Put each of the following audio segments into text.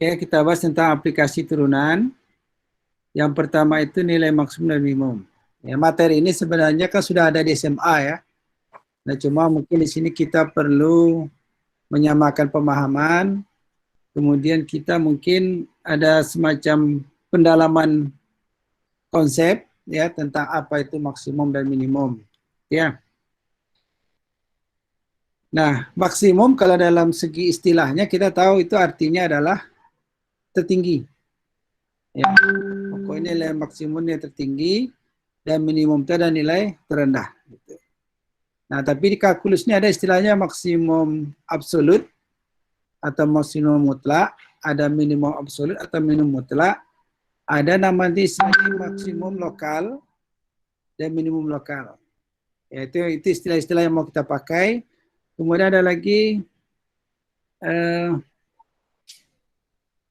Ya, kita bahas tentang aplikasi turunan. Yang pertama itu nilai maksimum dan minimum. Ya, materi ini sebenarnya kan sudah ada di SMA ya. Nah, cuma mungkin di sini kita perlu menyamakan pemahaman, kemudian kita mungkin ada semacam pendalaman konsep ya tentang apa itu maksimum dan minimum. Ya. Nah, maksimum kalau dalam segi istilahnya kita tahu itu artinya adalah tertinggi. Ya, pokoknya nilai maksimumnya tertinggi dan minimum itu ada nilai terendah. Gitu. Nah, tapi di kalkulus ini ada istilahnya maksimum absolut atau maksimum mutlak, ada minimum absolut atau minimum mutlak, ada nama istilahnya maksimum lokal dan minimum lokal. Ya, itu istilah-istilah yang mau kita pakai. Kemudian ada lagi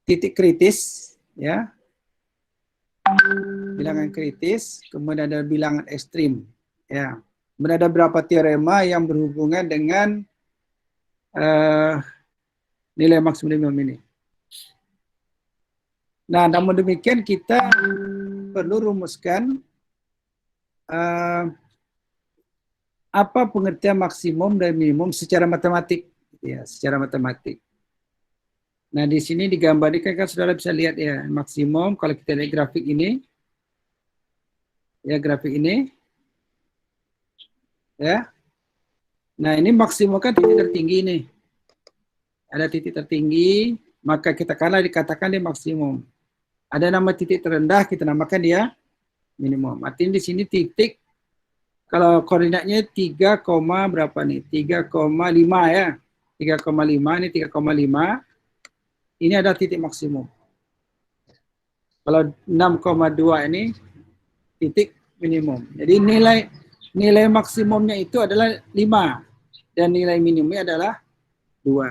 titik kritis, ya, bilangan kritis, kemudian ada bilangan ekstrim, ya. Kemudian ada beberapa teorema yang berhubungan dengan nilai maksimum minimum ini. Nah, namun demikian kita perlu rumuskan apa pengertian maksimum dan minimum secara matematik, ya, secara matematik. Nah, di sini digambarkan kan saudara bisa lihat ya, maksimum kalau kita lihat grafik ini, ya grafik ini, ya. Nah, ini maksimum kan titik tertinggi nih. Ada titik tertinggi, maka kita kala dikatakan dia maksimum. Ada nama titik terendah, kita namakan dia minimum. Artinya di sini titik, kalau koordinatnya 3, berapa nih? 3,5 ya. 3,5, ini 3,5. Ini ada titik maksimum. Kalau 6,2 ini titik minimum. Jadi nilai maksimumnya itu adalah 5 dan nilai minimumnya adalah 2.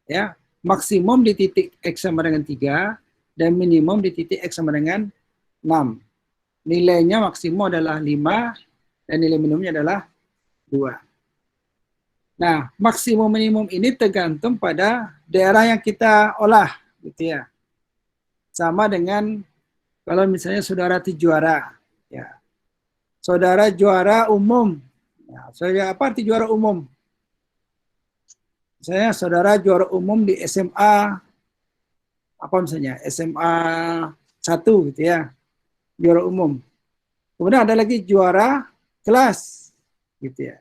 Ya, maksimum di titik X sama dengan 3 dan minimum di titik X sama dengan 6. Nilainya maksimum adalah 5 dan nilai minimumnya adalah 2. Nah, maksimum minimum ini tergantung pada daerah yang kita olah, gitu ya. Sama dengan kalau misalnya saudara itu juara, ya. Saudara juara umum. Ya, saudara apa arti juara umum? Misalnya saudara juara umum di SMA, apa misalnya SMA 1 gitu ya, juara umum. Kemudian ada lagi juara kelas, gitu ya.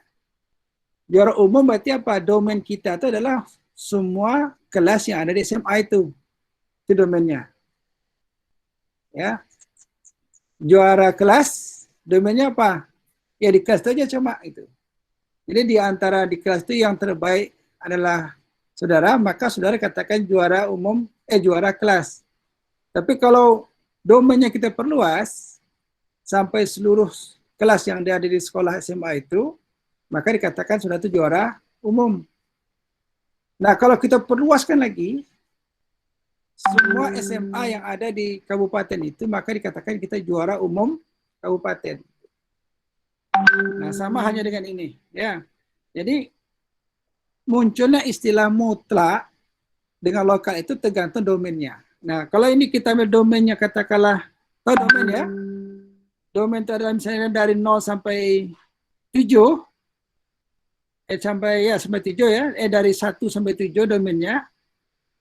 Juara umum berarti apa? Domain kita itu adalah semua kelas yang ada di SMA itu domainnya. Ya, juara kelas, domainnya apa? Ya di kelas itu aja cuma itu. Jadi di antara di kelas itu yang terbaik adalah saudara, maka saudara katakan juara umum, juara kelas. Tapi kalau domainnya kita perluas sampai seluruh kelas yang ada di sekolah SMA itu, maka dikatakan saudara itu juara umum. Nah, kalau kita perluaskan lagi semua SMA yang ada di kabupaten itu, maka dikatakan kita juara umum kabupaten. Nah, sama hanya dengan ini, ya. Jadi munculnya istilah mutlak dengan lokal itu tergantung domainnya. Nah, kalau ini kita ambil domainnya, katakanlah, tahu domain ya? Domain itu adalah misalnya dari 0 sampai 7, sampai 7 ya, dari 1 sampai 7 domainnya,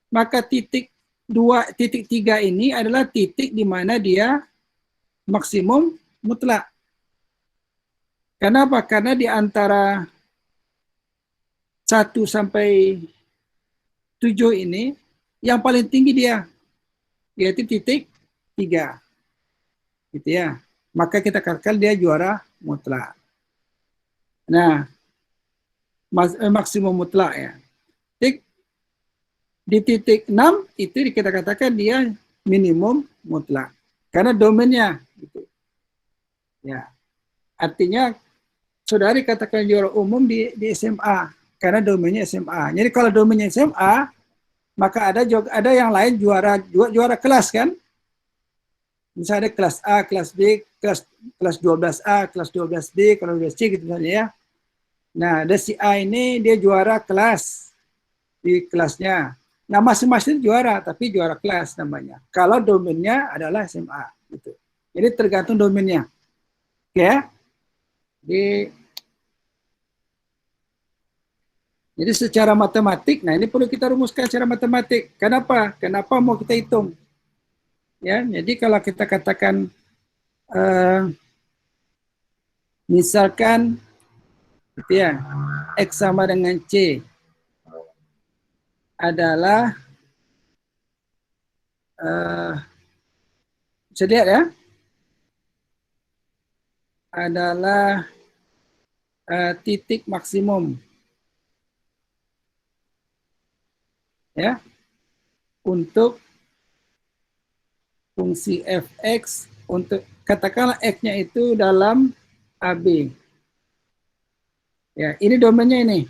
maka titik 2, titik 3 ini adalah titik di mana dia maksimum mutlak. Kenapa? Karena di antara 1 sampai 7 ini, yang paling tinggi dia, yaitu titik 3. Gitu ya. Maka kita katakan dia juara mutlak. Nah, maksimum mutlak ya. Di titik 6 itu kita katakan dia minimum mutlak. Karena domainnya gitu. Ya. Artinya saudari katakan juara umum di SMA karena domainnya SMA. Jadi kalau domainnya SMA, maka ada yang lain juara kelas kan? Misalnya ada kelas A, kelas B, kelas 12A, kelas 12B, kelas 12C gitu misalnya ya. Nah, ada si A ini dia juara kelas di kelasnya. Nah, masing-masing juara, tapi juara kelas namanya. Kalau domainnya adalah SMA, gitu. Jadi tergantung domainnya, oke ya. Jadi secara matematik, nah ini perlu kita rumuskan secara matematik. Kenapa? Kenapa mau kita hitung? Ya, jadi kalau kita katakan misalkan gitu ya, X sama dengan C adalah bisa lihat ya, adalah titik maksimum ya untuk fungsi fx, untuk katakanlah x-nya itu dalam AB. Ya, ini domainnya ini.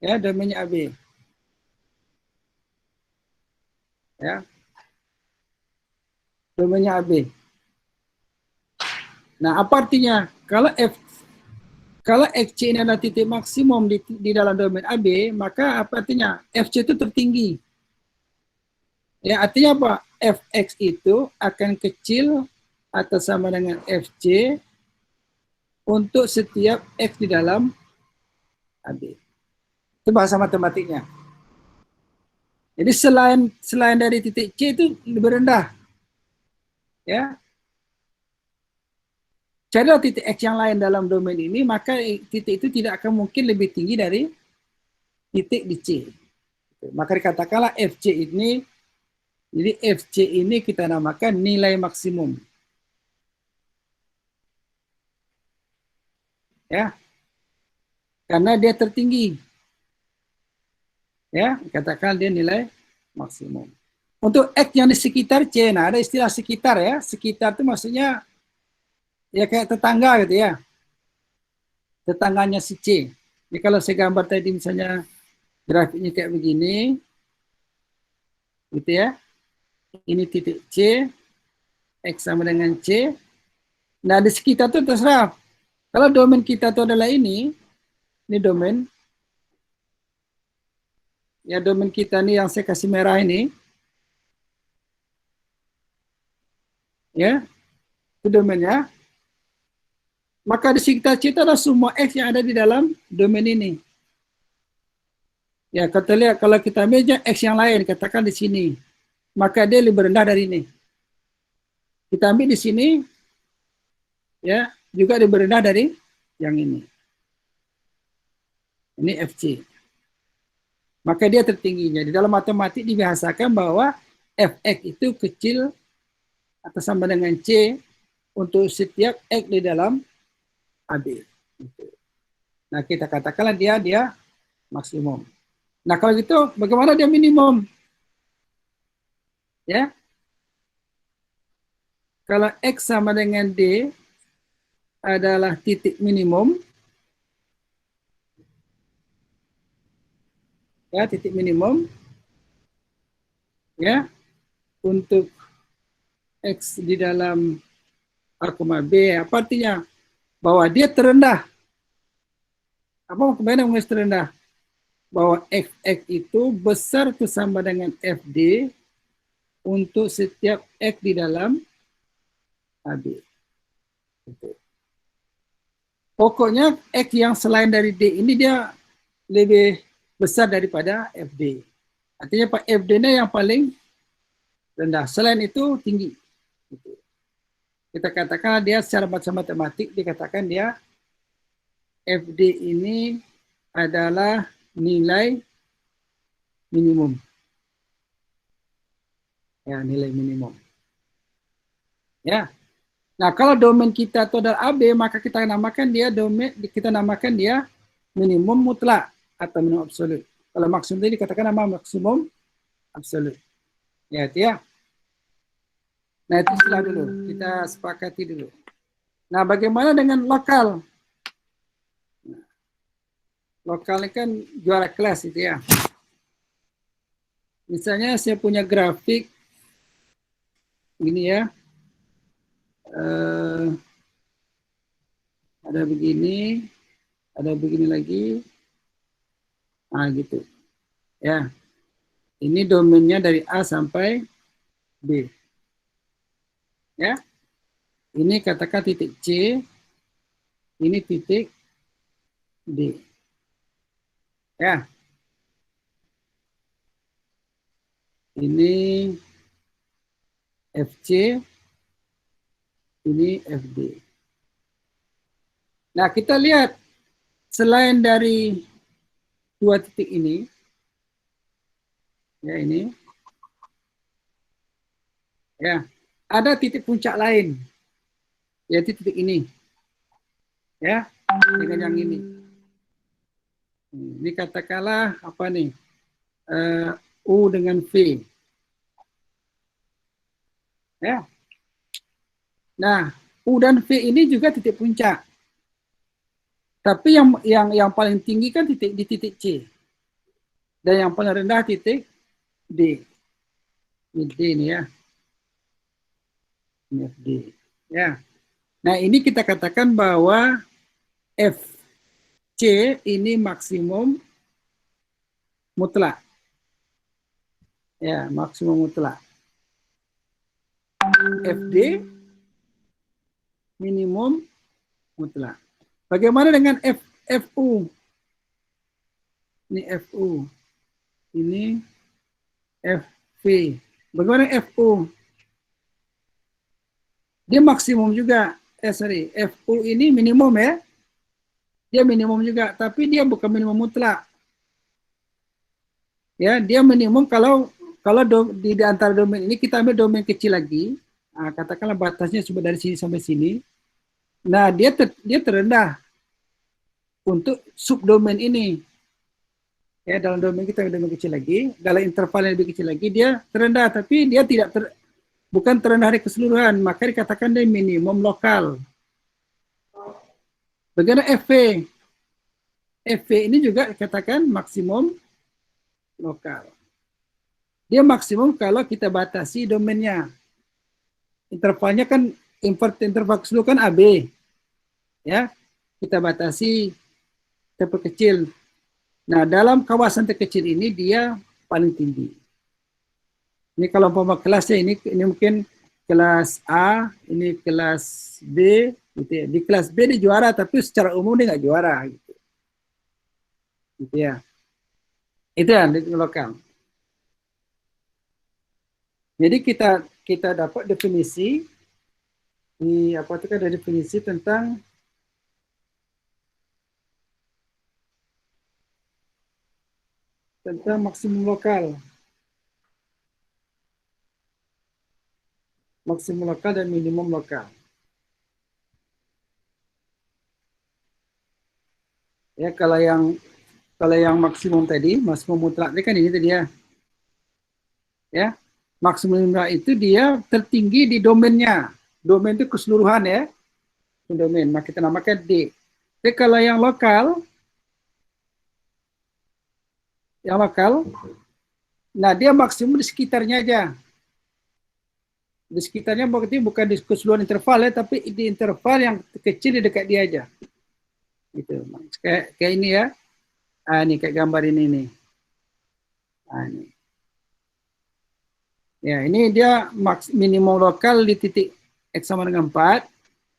Ya, domainnya AB. Ya. Domainnya AB. Nah, apa artinya? Kalau FC ini adalah titik maksimum di dalam domain AB, maka apa artinya? FC itu tertinggi. Ya, artinya apa? Fx itu akan kecil atau sama dengan Fc untuk setiap X di dalam AB. Itu bahasa matematiknya. Jadi selain dari titik C itu lebih rendah. Ya. Carilah titik X yang lain dalam domain ini, maka titik itu tidak akan mungkin lebih tinggi dari titik di C. Maka dikatakanlah FC ini, jadi FC ini kita namakan nilai maksimum. Ya. Karena dia tertinggi. Ya, katakan dia nilai maksimum. Untuk X yang di sekitar C, nah ada istilah sekitar ya. Sekitar itu maksudnya ya kayak tetangga gitu ya. Tetangganya si C. Jadi kalau saya gambar tadi misalnya grafiknya kayak begini, gitu ya. Ini titik C, X sama dengan C. Nah di sekitar itu terserah. Kalau domain kita itu adalah ini domain. Ya domain kita nih yang saya kasih merah ini. Ya, itu domainnya. Maka di sekitar C itu adalah semua X yang ada di dalam domain ini. Ya, kita lihat kalau kita ambil X yang lain, katakan di sini, maka dia lebih rendah dari ini. Kita ambil di sini, ya, juga lebih rendah dari yang ini. Ini FC. Maka dia tertingginya. Di dalam matematik dibiasakan bahwa Fx itu kecil atau sama dengan C untuk setiap X di dalam AB. Nah, kita katakanlah dia maksimum. Nah, kalau gitu bagaimana dia minimum? Ya. Kalau X sama dengan D adalah titik minimum, ya, titik minimum, ya, untuk X di dalam A, B, apa artinya? Bahwa dia terendah. Apa maksudnya terendah? Bahwa Fx itu besar itu sama dengan Fd untuk setiap X di dalam AB. Pokoknya X yang selain dari D ini dia lebih besar daripada Fd. Artinya Pak Fd-nya yang paling rendah. Selain itu tinggi. Kita katakan dia secara matematik dikatakan dia Fd ini adalah nilai minimum. Ya, nilai minimum. Ya. Nah, kalau domain kita itu adalah AB, maka kita namakan dia minimum mutlak atau minimum absolut. Kalau maksimum tadi dikatakan nama maksimum absolut. Ya, itu ya. Nah, itu istilah dulu. Kita sepakati dulu. Nah, bagaimana dengan lokal? Lokal ini kan juara kelas itu ya. Misalnya saya punya grafik ini ya. Ada begini, ada begini lagi. Nah, gitu. Ya. Ini domainnya dari A sampai B. Ya. Ini katakan titik C, ini titik D. Ya. Ini FC, ini FD. Nah, kita lihat selain dari dua titik ini, ya ini, ya, ada titik puncak lain, yaitu titik ini, ya, dengan yang ini. Ini katakanlah apa nih? U dengan V. Ya. Nah, U dan V ini juga titik puncak. Tapi yang paling tinggi kan titik di titik C. Dan yang paling rendah titik D. Ini D ini ya. Ini FD. Ya. Nah, ini kita katakan bahwa FC ini maksimum mutlak. Ya, maksimum mutlak. FD minimum mutlak. Bagaimana dengan FU? Ini FU. Ini FV. Bagaimana FU? Dia maksimum juga. FU ini minimum ya. Dia minimum juga, tapi dia bukan minimum mutlak. Ya, dia minimum kalau di antara domain ini kita ambil domain kecil lagi. Nah, katakanlah batasnya cuma dari sini sampai sini. Nah, dia terendah untuk subdomain ini. Ya, dalam domain kita domain kecil lagi, dalam interval yang lebih kecil lagi dia terendah, tapi dia bukan terendah dari keseluruhan, maka dikatakan dia minimum lokal. Bagaimana FV? FV ini juga dikatakan maksimum lokal. Dia maksimum kalau kita batasi domainnya. Intervalnya kan interval keseluruhan kan AB. Ya, kita batasi, kita perkecil. Nah, dalam kawasan terkecil ini dia paling tinggi. Ini kalau umpama kelasnya ini mungkin kelas A, ini kelas B, gitu ya. Di kelas B dia juara, tapi secara umum dia nggak juara, gitu. Gitu ya. Itu ya di lokal. Jadi kita dapat definisi di apa itu kan ada definisi tentang maksimum lokal. Maksimum lokal dan minimum lokal. Ya, kalau yang maksimum tadi, maksimum mutlak ini kan ini tadi ya. Ya, maksimum mutlak itu dia tertinggi di domainnya. Domain itu keseluruhan ya. Domain, maka kita namakan D. Tapi kalau yang lokal, nah dia maksimum di sekitarnya aja. Di sekitarnya berarti bukan di keseluruhan interval ya, tapi di interval yang kecil di dekat dia aja. Gitu. Kayak ini ya. Ini kayak gambar ini nih. Ini. Ya, ini dia minimum lokal di titik X sama dengan 4,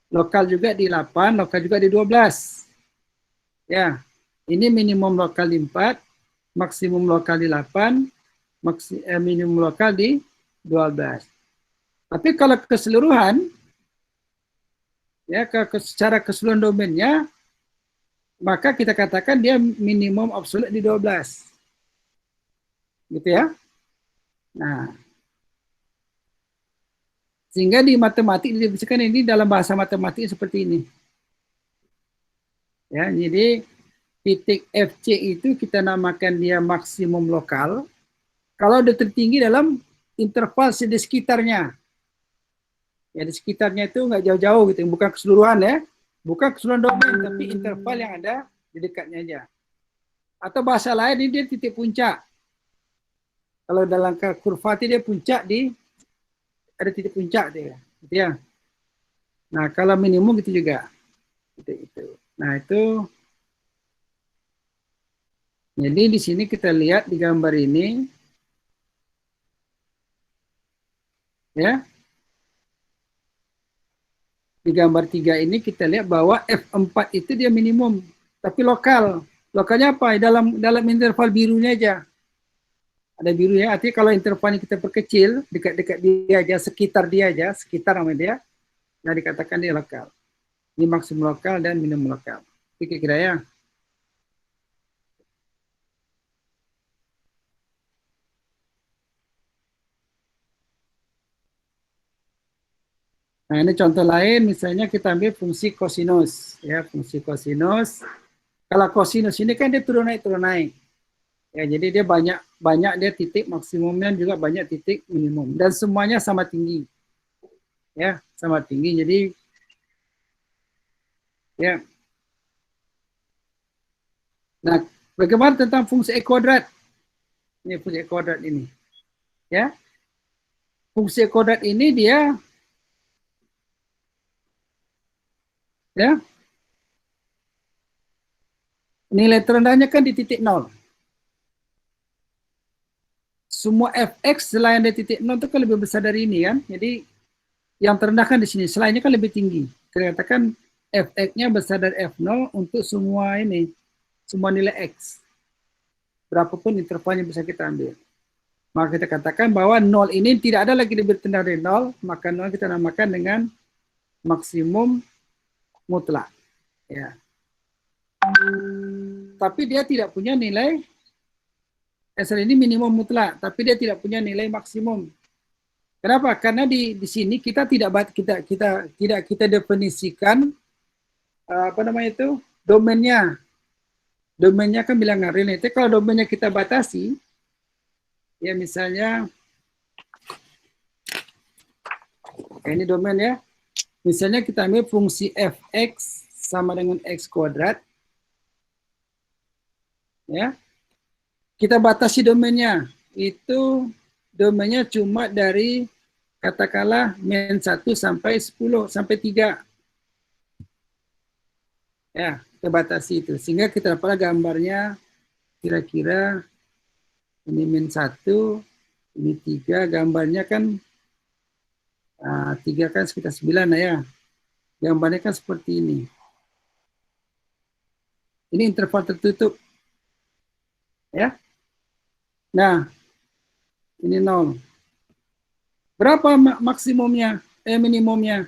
lokal juga di 8, lokal juga di 12. Ya, ini minimum lokal di 4, maksimum lokal di 8, minimum lokal di 12. Tapi kalau keseluruhan, ya secara keseluruhan domainnya, maka kita katakan dia minimum absolut di 12. Gitu ya. Nah, sehingga di matematik didefinisikan ini dalam bahasa matematik seperti ini. Ya, jadi titik FC itu kita namakan dia maksimum lokal kalau dia tertinggi dalam interval di sekitarnya. Ya, di sekitarnya itu nggak jauh-jauh gitu, bukan keseluruhan ya. Bukan keseluruhan domain, tapi interval yang ada di dekatnya aja. Atau bahasa lain ini dia titik puncak. Kalau dalam kurva dia puncak ada titik puncak dia, gitu ya. Nah, kalau minimum gitu juga. Itu. Nah, itu jadi di sini kita lihat di gambar ini Ya, di gambar 3 ini kita lihat bahwa F4 itu dia minimum, tapi lokal. Lokalnya apa? Dalam interval birunya aja. Ada birunya, artinya kalau intervalnya kita perkecil, dekat-dekat dia aja, sekitar nama dia, nah dikatakan dia lokal. Ini maksimum lokal dan minimum lokal. Kira-kira ya. Nah, ini contoh lain, misalnya kita ambil fungsi kosinus. Ya, fungsi kosinus. Kalau kosinus ini kan dia turun naik. Ya, jadi dia banyak banyak dia titik maksimumnya juga banyak titik minimum dan semuanya sama tinggi. Ya, sama tinggi. Jadi ya. Nah, bagaimana tentang fungsi E kuadrat? Ini fungsi E kuadrat ini. Ya. Fungsi E kuadrat ini dia ya nilai terendahnya kan di titik nol. Semua fx selain dari titik nol itu kan lebih besar dari ini kan. Jadi yang terendah kan di sini, selainnya kan lebih tinggi. Kita katakan fx-nya besar dari f0 untuk semua ini, semua nilai x. Berapapun intervalnya bisa kita ambil. Maka kita katakan bahwa nol ini tidak ada lagi lebih rendah dari nol, maka nol kita namakan dengan maksimum mutlak. Ya. Tapi dia tidak punya nilai ini minimum mutlak, tapi dia tidak punya nilai maksimum. Kenapa? Karena di sini kita tidak definisikan apa namanya itu domainnya. Domainnya kan bilangan related. Kalau domainnya kita batasi, ya misalnya ini domain ya. Misalnya kita ambil fungsi fx sama dengan x kuadrat, ya. Kita batasi domainnya. Itu domainnya cuma dari katakanlah min 1 sampai 10 sampai 3. Ya, kita batasi itu. Sehingga kita dapatlah gambarnya kira-kira ini min 1, ini 3, gambarnya kan 3 kan sekitar 9 lah ya. Gambarnya kan seperti ini. Ini interval tertutup. Ya. Nah, ini 0. Berapa maksimumnya? Minimumnya?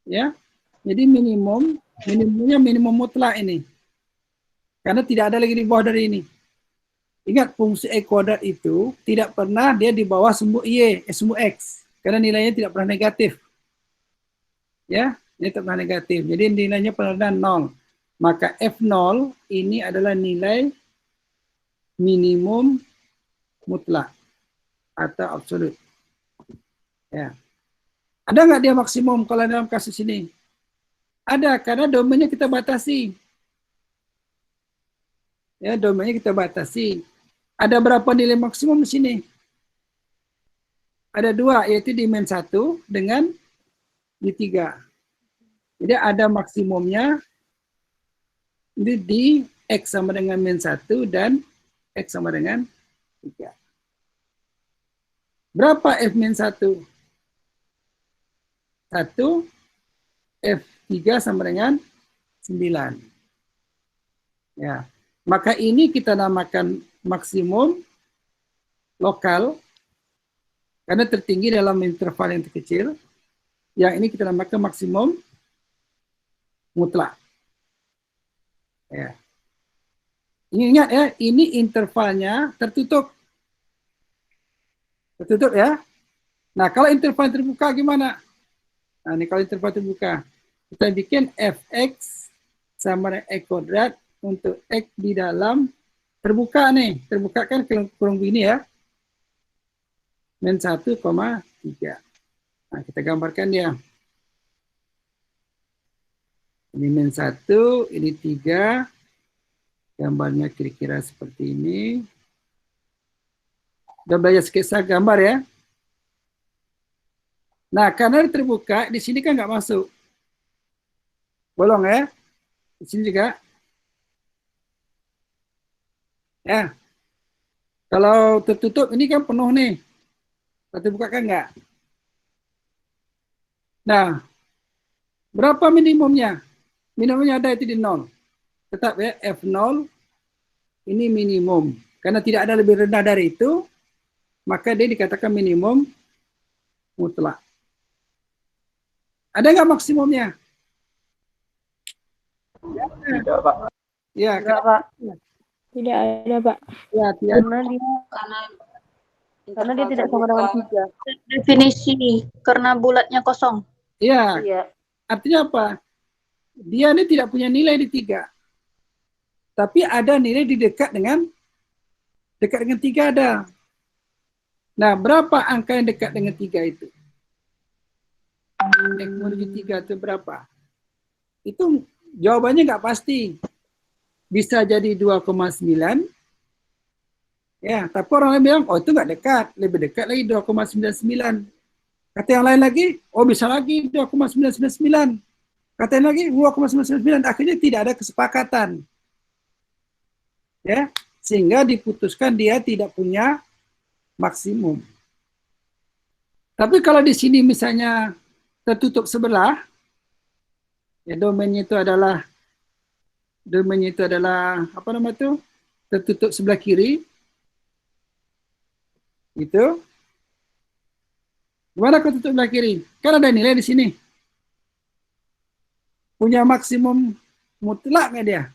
Ya. Jadi minimumnya minimum mutlak ini. Karena tidak ada lagi di bawah dari ini. Ingat fungsi E kuadrat itu tidak pernah dia di bawah sumbu Y, sumbu X. Karena nilainya tidak pernah negatif. Ya, ini tidak pernah negatif. Jadi nilainya pernah 0. Maka F0 ini adalah nilai minimum mutlak atau absolut. Ya. Ada nggak dia maksimum kalau dalam kasus ini? Ada, karena domainnya kita batasi. Ya, domainnya kita batasi. Ada berapa nilai maksimum di sini? Ada 2, yaitu di min 1 dengan di 3. Jadi ada maksimumnya di X sama dengan min 1 dan X sama dengan 3. Berapa F min 1? 1, F3 sama dengan 9. Ya. Maka ini kita namakan maksimum lokal karena tertinggi dalam interval yang terkecil. Yang ini kita namakan maksimum mutlak. Ya. Ingat ya, ini intervalnya tertutup. Tertutup ya. Nah, kalau interval terbuka gimana? Nah, ini kalau interval terbuka, kita bikin fx sama dengan x kuadrat untuk x di dalam terbuka nih. Terbuka kan kurung begini ya. Min 1,3. Nah, kita gambarkan dia. Ini min 1, ini 3. Gambarnya kira-kira seperti ini. Udah belajar sketsa gambar ya. Nah, karena terbuka, di sini kan nggak masuk. Bolong ya. Di sini juga. Ya. Kalau tertutup, ini kan penuh nih. Atau buka kan enggak? Nah, berapa minimumnya? Minimumnya ada itu di 0. Tetap ya, F0 ini minimum. Karena tidak ada lebih rendah dari itu, maka dia dikatakan minimum mutlak. Ada nggak maksimumnya? Tidak, Pak. Ya, Tidak, Pak. Tidak ada, Pak. Ya, tidak. Karena dia tidak sama dengan 3. Definisi karena bulatnya kosong. Iya. Iya. Artinya apa? Dia ini tidak punya nilai di 3. Tapi ada nilai di dekat dengan 3 ada. Nah, berapa angka yang dekat dengan 3 itu? X menuju 3 itu berapa? Itu jawabannya nggak pasti. Bisa jadi 2,9. Ya, tapi orang lain bilang, oh itu nggak dekat. Lebih dekat lagi 2,99. Kata yang lain lagi, oh bisa lagi 2,999. Kata yang lagi 2,999. Akhirnya tidak ada kesepakatan. Ya, sehingga diputuskan dia tidak punya maksimum. Tapi kalau di sini misalnya tertutup sebelah, ya domainnya itu adalah apa namanya itu? Tertutup sebelah kiri. Gitu. Gimana kalau tutup sebelah kiri? Kan ada nilai di sini. Punya maksimum mutlak nggak dia?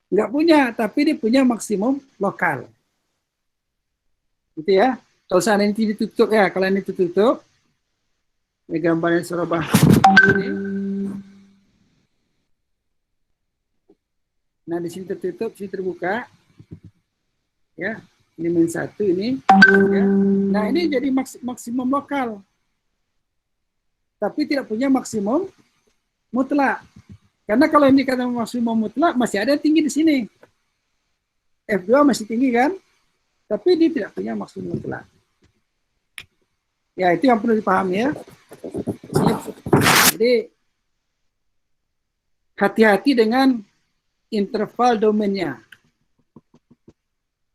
Nggak punya, tapi dia punya maksimum lokal. Gitu ya. Kalau seandainya ini ditutup ya, kalau ini ditutup, ini gambarnya Surabaya. Nah di sini tertutup, sini terbuka. Ya, ini min 1 ini. Ya. Nah ini jadi maksimum lokal. Tapi tidak punya maksimum mutlak. Karena kalau ini kata maksimum mutlak, masih ada tinggi di sini. F2 masih tinggi kan? Tapi dia tidak punya maksimum mutlak. Ya, itu yang perlu dipahami ya. Jadi, hati-hati dengan interval domainnya.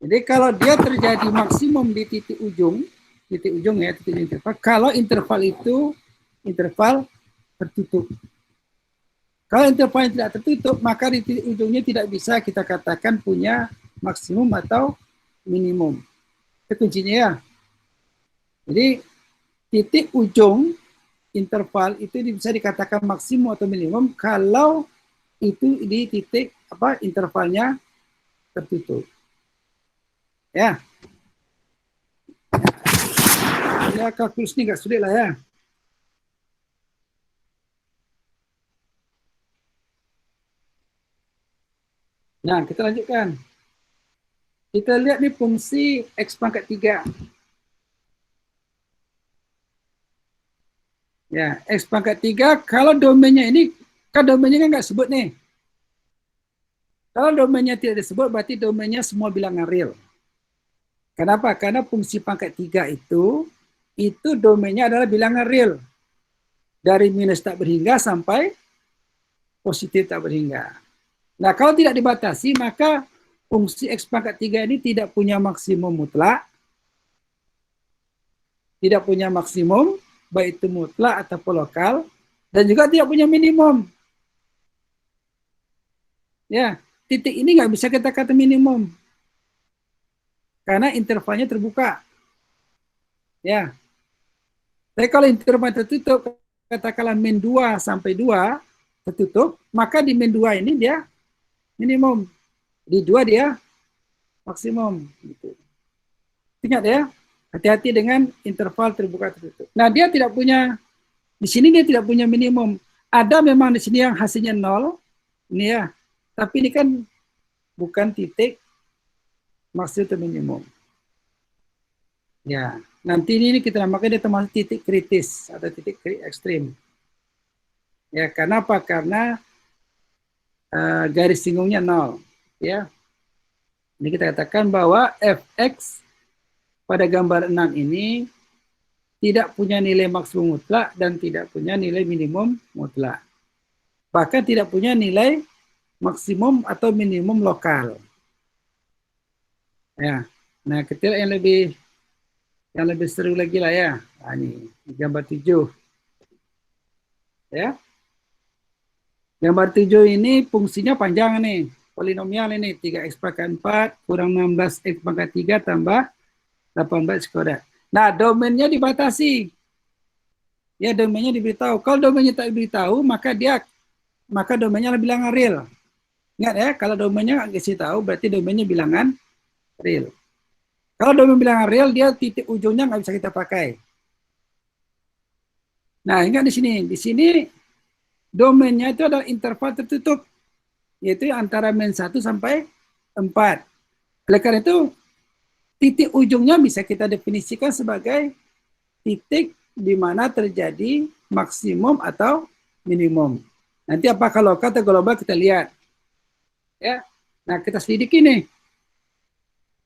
Jadi, kalau dia terjadi maksimum di titik ujung ya, titik interval. Kalau interval itu interval tertutup. Kalau interval yang tidak tertutup, maka di titik ujungnya tidak bisa kita katakan punya maksimum atau minimum. Itu kuncinya ya. Jadi titik ujung interval itu bisa dikatakan maksimum atau minimum kalau itu di titik intervalnya tertutup. Ya. Ya, kalkulus ini nggak sulit lah ya. Nah, kita lanjutkan. Kita lihat nih fungsi X pangkat 3. Ya, X pangkat 3, kalau domainnya ini, kan domainnya kan nggak sebut nih. Kalau domainnya tidak disebut, berarti domainnya semua bilangan real. Kenapa? Karena fungsi pangkat 3 itu domainnya adalah bilangan real. Dari minus tak berhingga sampai positif tak berhingga. Nah, kalau tidak dibatasi, maka fungsi X pangkat 3 ini tidak punya maksimum mutlak, tidak punya maksimum, baik itu mutlak ataupun lokal, dan juga tidak punya minimum. Ya, titik ini nggak bisa kita kata minimum, karena intervalnya terbuka. Ya, tapi kalau interval tertutup, katakanlah min 2 sampai 2 tertutup, maka di min 2 ini dia minimum, di 2 dia maksimum. Gitu. Ingat ya, hati-hati dengan interval terbuka tertutup. Nah, dia tidak punya, di sini dia tidak punya minimum. Ada memang di sini yang hasilnya 0, ini ya, tapi ini kan bukan titik maksud minimum. Ya, nanti ini kita namakan dia termasuk titik kritis atau titik ekstrim. Ya, karena apa? Karena garis singgungnya 0. Ya, ini kita katakan bahwa fx pada gambar 6 ini tidak punya nilai maksimum mutlak dan tidak punya nilai minimum mutlak. Bahkan tidak punya nilai maksimum atau minimum lokal. Ya, nah ketika yang lebih yang lebih seru lagi lah ya. Nah, ini gambar 7. Ya. Gambar 7 ini fungsinya panjang nih. Polinomial ini 3x pangkat 4 kurang 16x pangkat 3 tambah 18x kuadrat. Nah, domainnya dibatasi. Ya, domainnya diberitahu. Kalau domainnya tak diberitahu, maka domainnya bilangan real. Ingat ya, kalau domainnya nggak kasih tahu, berarti domainnya bilangan real. Kalau domain bilangan real, dia titik ujungnya nggak bisa kita pakai. Nah, ingat di sini. Di sini domainnya itu adalah interval tertutup, yaitu antara min 1 sampai 4. Oleh karena itu, titik ujungnya bisa kita definisikan sebagai titik di mana terjadi maksimum atau minimum. Nanti apakah lokal atau global kita lihat. Ya. Nah, kita selidiki nih.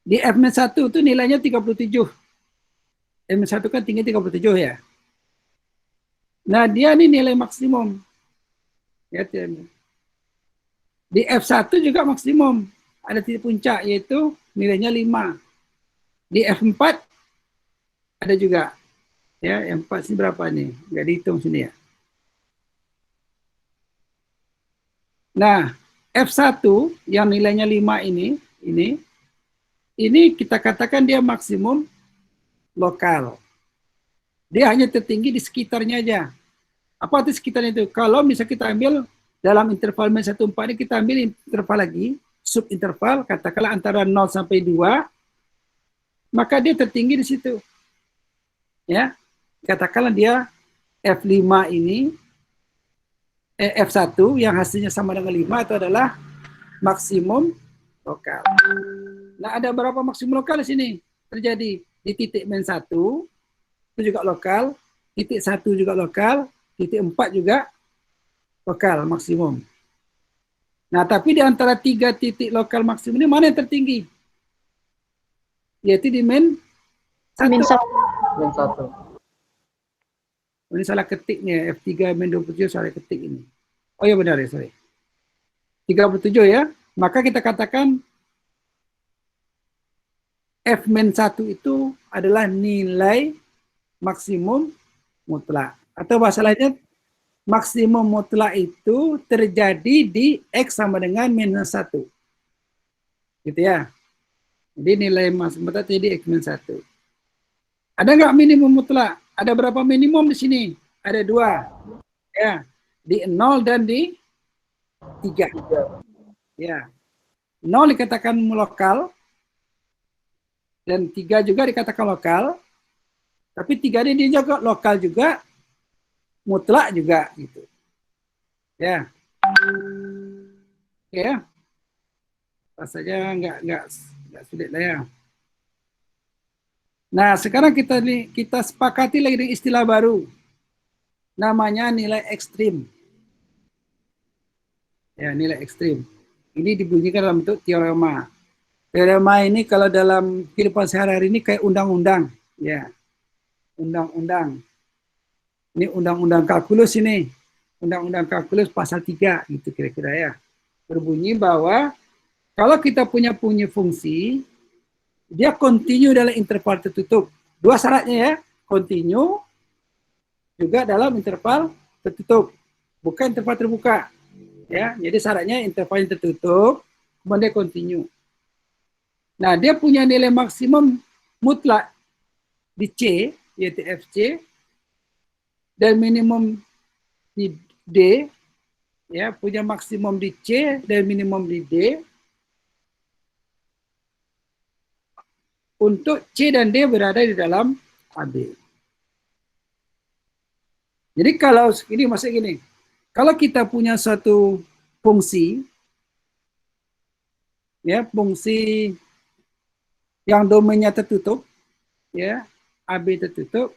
Di F-1 itu nilainya 37. F-1 kan tinggi 37 ya. Nah, dia ini nilai maksimum. Ya, di F1 juga maksimum. Ada titik puncak, yaitu nilainya 5. Di F4 ada juga. Ya, F4 ini berapa nih? Nggak dihitung sini ya. Nah, F1 yang nilainya 5 ini kita katakan dia maksimum lokal. Dia hanya tertinggi di sekitarnya aja. Apa itu sekitarnya itu? Kalau misalnya kita ambil dalam interval min 1, 4 ini kita ambil interval lagi, subinterval, katakanlah antara 0 sampai 2, maka dia tertinggi di situ. Ya, katakanlah dia F5 ini, F1 yang hasilnya sama dengan 5 itu adalah maksimum lokal. Nah, ada berapa maksimum lokal di sini? Terjadi di titik min 1, itu juga lokal, titik 1 juga lokal, titik 4 juga lokal maksimum. Nah, tapi di antara 3 titik lokal maksimum ini mana yang tertinggi? Yaitu di min 1. Min 1. Min 1. Ini salah ketik nih, F3 min 27 salah ketik ini. Oh ya benar ya, sorry. 37 ya. Maka kita katakan F min 1 itu adalah nilai maksimum mutlak. Atau bahasa lainnya, maksimum mutlak itu terjadi di X sama dengan minus 1. Gitu ya. Jadi nilai maksimum mutlak terjadi X minus 1. Ada nggak minimum mutlak? Ada berapa minimum di sini? Ada 2. Ya. Di 0 dan di 3. Ya. 0 dikatakan lokal, dan 3 juga dikatakan lokal, tapi 3 ini dia juga lokal juga, mutlak juga gitu. Ya. Oke ya. Rasanya nggak sulit lah ya. Nah, sekarang kita sepakati lagi dengan istilah baru. Namanya nilai ekstrim. Ya, nilai ekstrim. Ini dibunyikan dalam bentuk teorema. Teorema ini kalau dalam kehidupan sehari-hari ini kayak undang-undang. Ya. Undang-undang. Ini undang-undang kalkulus ini. Undang-undang kalkulus pasal 3 gitu kira-kira ya. Berbunyi bahwa kalau kita punya fungsi, dia kontinu dalam interval tertutup. 2 syaratnya ya, kontinu juga dalam interval tertutup, bukan interval terbuka. Ya, jadi syaratnya interval yang tertutup, kemudian kontinu. Nah, dia punya nilai maksimum mutlak di C, yaitu FC, dan minimum di D, ya, punya maksimum di C dan minimum di D. Untuk C dan D berada di dalam AB. Jadi kalau ini maksudnya gini, kalau kita punya suatu fungsi, ya, fungsi yang domainnya tertutup, ya, AB tertutup,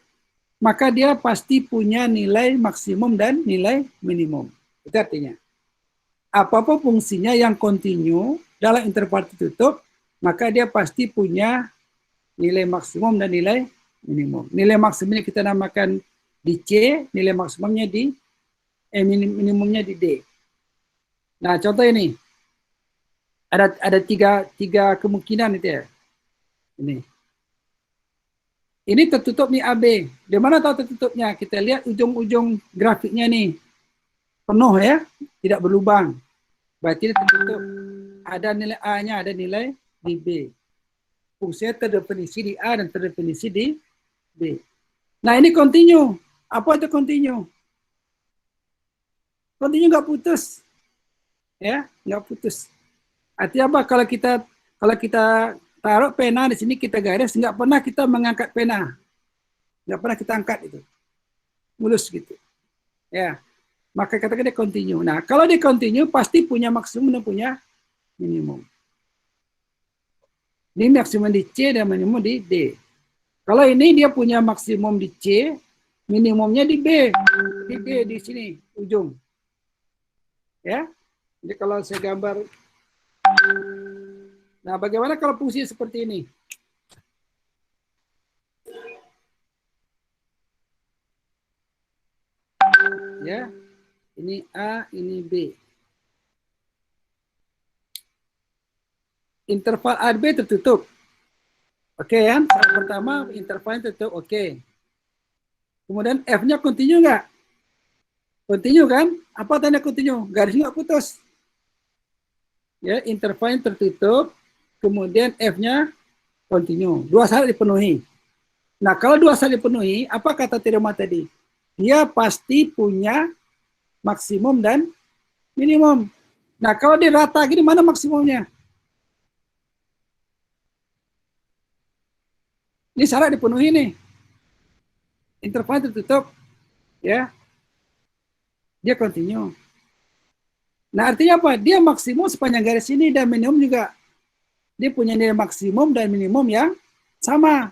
maka dia pasti punya nilai maksimum dan nilai minimum. Itu artinya, apapun fungsinya yang kontinu dalam interval tertutup, maka dia pasti punya nilai maksimum dan nilai minimum. Nilai maksimumnya kita namakan di C, nilai maksimumnya di minimumnya di D. Nah, contoh ini. Ada tiga kemungkinan itu ya. Ini. Ini tertutup nih AB. Di mana tahu tertutupnya? Kita lihat ujung-ujung grafiknya nih. Penuh ya, tidak berlubang. Berarti ini tertutup. Ada nilai A-nya, ada nilai di B. Fungsinya terdefinisi di A dan terdefinisi di B. Nah ini continue. Apa itu continue? Continue nggak putus. Ya, nggak putus. Artinya apa? Kalau kita taruh pena di sini, kita garis, nggak pernah kita mengangkat pena. Nggak pernah kita angkat itu. Mulus gitu. Ya. Maka katakan dia continue. Nah, kalau dia continue pasti punya maksimum dan punya minimum. Ini maksimum di C dan minimum di D. Kalau ini dia punya maksimum di C, minimumnya di B. Di B di sini ujung. Ya. Jadi kalau saya gambar, nah bagaimana kalau fungsi seperti ini? Ya. Ini A, ini B. Interval A B tertutup. Oke ya, syarat pertama intervalnya tertutup. Oke. Kemudian F-nya continue nggak? Continue kan? Apa tanda continue? Garisnya nggak putus. Ya, intervalnya tertutup. Kemudian F-nya continue. Dua syarat dipenuhi. Nah, kalau dua syarat dipenuhi, apa kata teorema tadi? Dia pasti punya maksimum dan minimum. Nah, kalau dia rata gini, mana maksimumnya? Ini syarat dipenuhi nih. Interval tertutup. Ya. Dia continue. Nah, artinya apa? Dia maksimum sepanjang garis ini dan minimum juga. Dia punya nilai maksimum dan minimum yang sama.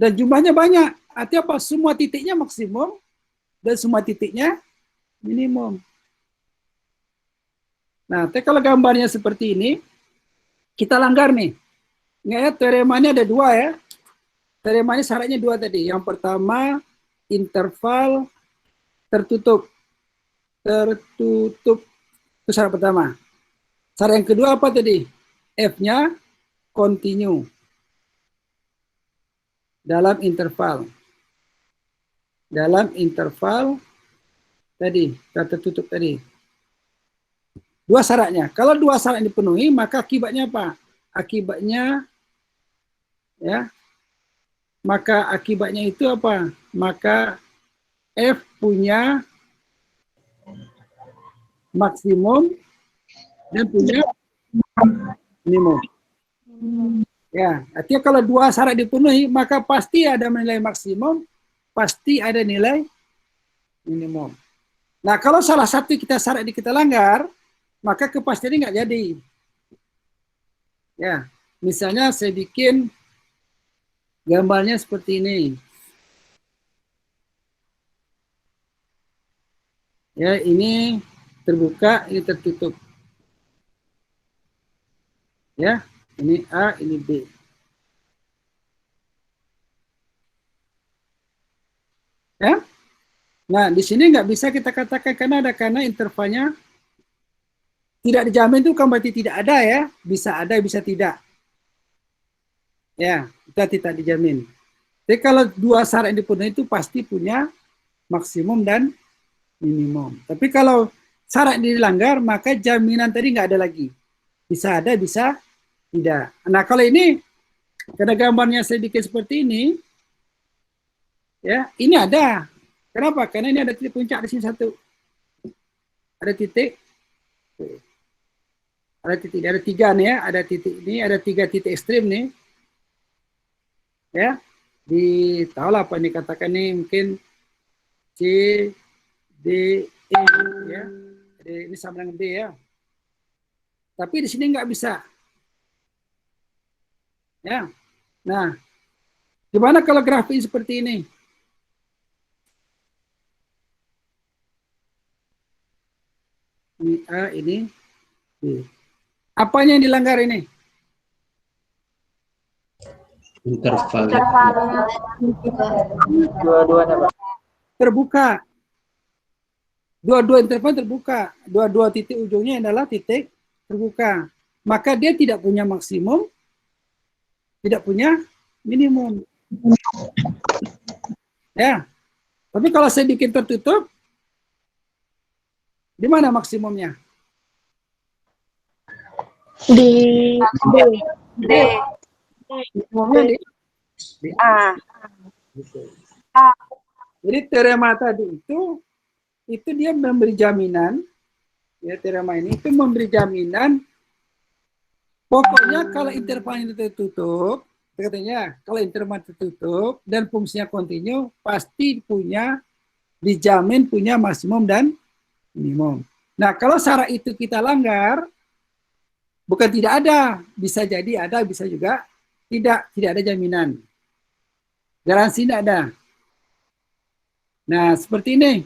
Dan jumlahnya banyak. Artinya apa? Semua titiknya maksimum dan semua titiknya minimum. Nah, kalau gambarnya seperti ini, kita langgar nih. Ingat ya, teoremanya ada dua ya. Teoremanya syaratnya dua tadi. Yang pertama, interval tertutup. Tertutup. Itu syarat pertama. Syarat yang kedua apa tadi? F-nya continue. Dalam interval. Dalam interval tadi, tertutup tadi. Dua syaratnya. Kalau dua syarat dipenuhi, maka akibatnya apa? Akibatnya ya. Maka akibatnya itu apa? Maka F punya maksimum dan punya minimum. Ya, artinya kalau dua syarat dipenuhi, maka pasti ada nilai maksimum, pasti ada nilai minimum. Nah, kalau salah satu syarat kita langgar, maka kepastiannya nggak jadi. Ya, misalnya saya bikin gambarnya seperti ini. Ya, ini terbuka, ini tertutup. Ya, ini A, ini B. Ya. Nah, di sini nggak bisa kita katakan karena intervalnya tidak dijamin itu kan berarti tidak ada ya. Bisa ada, bisa tidak. Ya, kita tidak dijamin. Jadi kalau dua syarat yang dipenuhi itu pasti punya maksimum dan minimum. Tapi kalau syarat dilanggar, maka jaminan tadi nggak ada lagi. Bisa ada, bisa tidak. Nah, kalau ini, karena gambarnya saya bikin seperti ini, ya, ini ada. Kenapa? Karena ini ada titik puncak di sini satu. Ada titik. Ada tiga nih ya. Ada titik ini, ada tiga titik ekstrim nih. Ya, tahulah apa ini katakan nih, mungkin C, D, E, ya. Ini sama dengan D ya. Tapi di sini nggak bisa. Ya. Nah, gimana kalau grafik seperti ini? Ini A, ini B. Apanya yang dilanggar ini? Interval. Dua-duanya, Pak. Terbuka. Dua-dua interval terbuka. Dua-dua titik ujungnya adalah titik terbuka. Maka dia tidak punya maksimum, tidak punya minimum. Ya, tapi kalau saya bikin tertutup, di mana maksimumnya? Di D. Maksimumnya di A. Gitu. Jadi teorema tadi itu dia memberi jaminan, ya teorema ini itu memberi jaminan. Pokoknya kalau interval ini tertutup, katanya kalau interval tertutup dan fungsinya kontinu, pasti dijamin punya maksimum dan minimum. Nah, kalau syarat itu kita langgar, bukan tidak ada, bisa jadi ada, bisa juga tidak ada jaminan. Garansi tidak ada. Nah, seperti ini.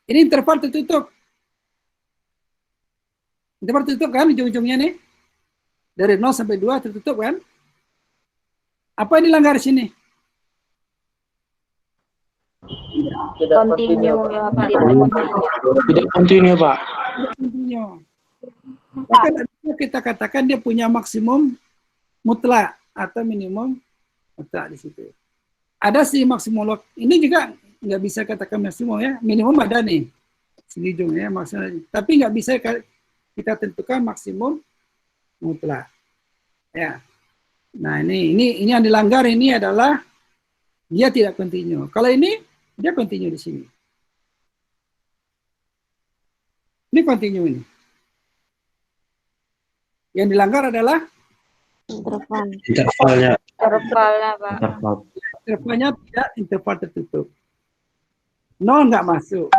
Ini interval tertutup. Interval tertutup kan ujung-ujungnya nih. Dari 0 sampai 2 tertutup kan? Apa yang dilanggar di sini? Continue ya Pak. Tidak kontinu, Pak. Maka kita katakan dia punya maksimum mutlak atau minimum mutlak di situ. Ada sih maksimum, ini juga nggak bisa katakan maksimum ya, minimum ada nih, sini ujung ya maksudnya. Tapi nggak bisa kita tentukan maksimum mutlak. Ya. Nah ini yang dilanggar ini adalah dia tidak kontinu. Kalau ini dia kontinu di sini. Ini kontinu ini. Yang dilanggar adalah Intervalnya. Intervalnya Pak. intervalnya tidak interval tertutup. 0 nggak masuk,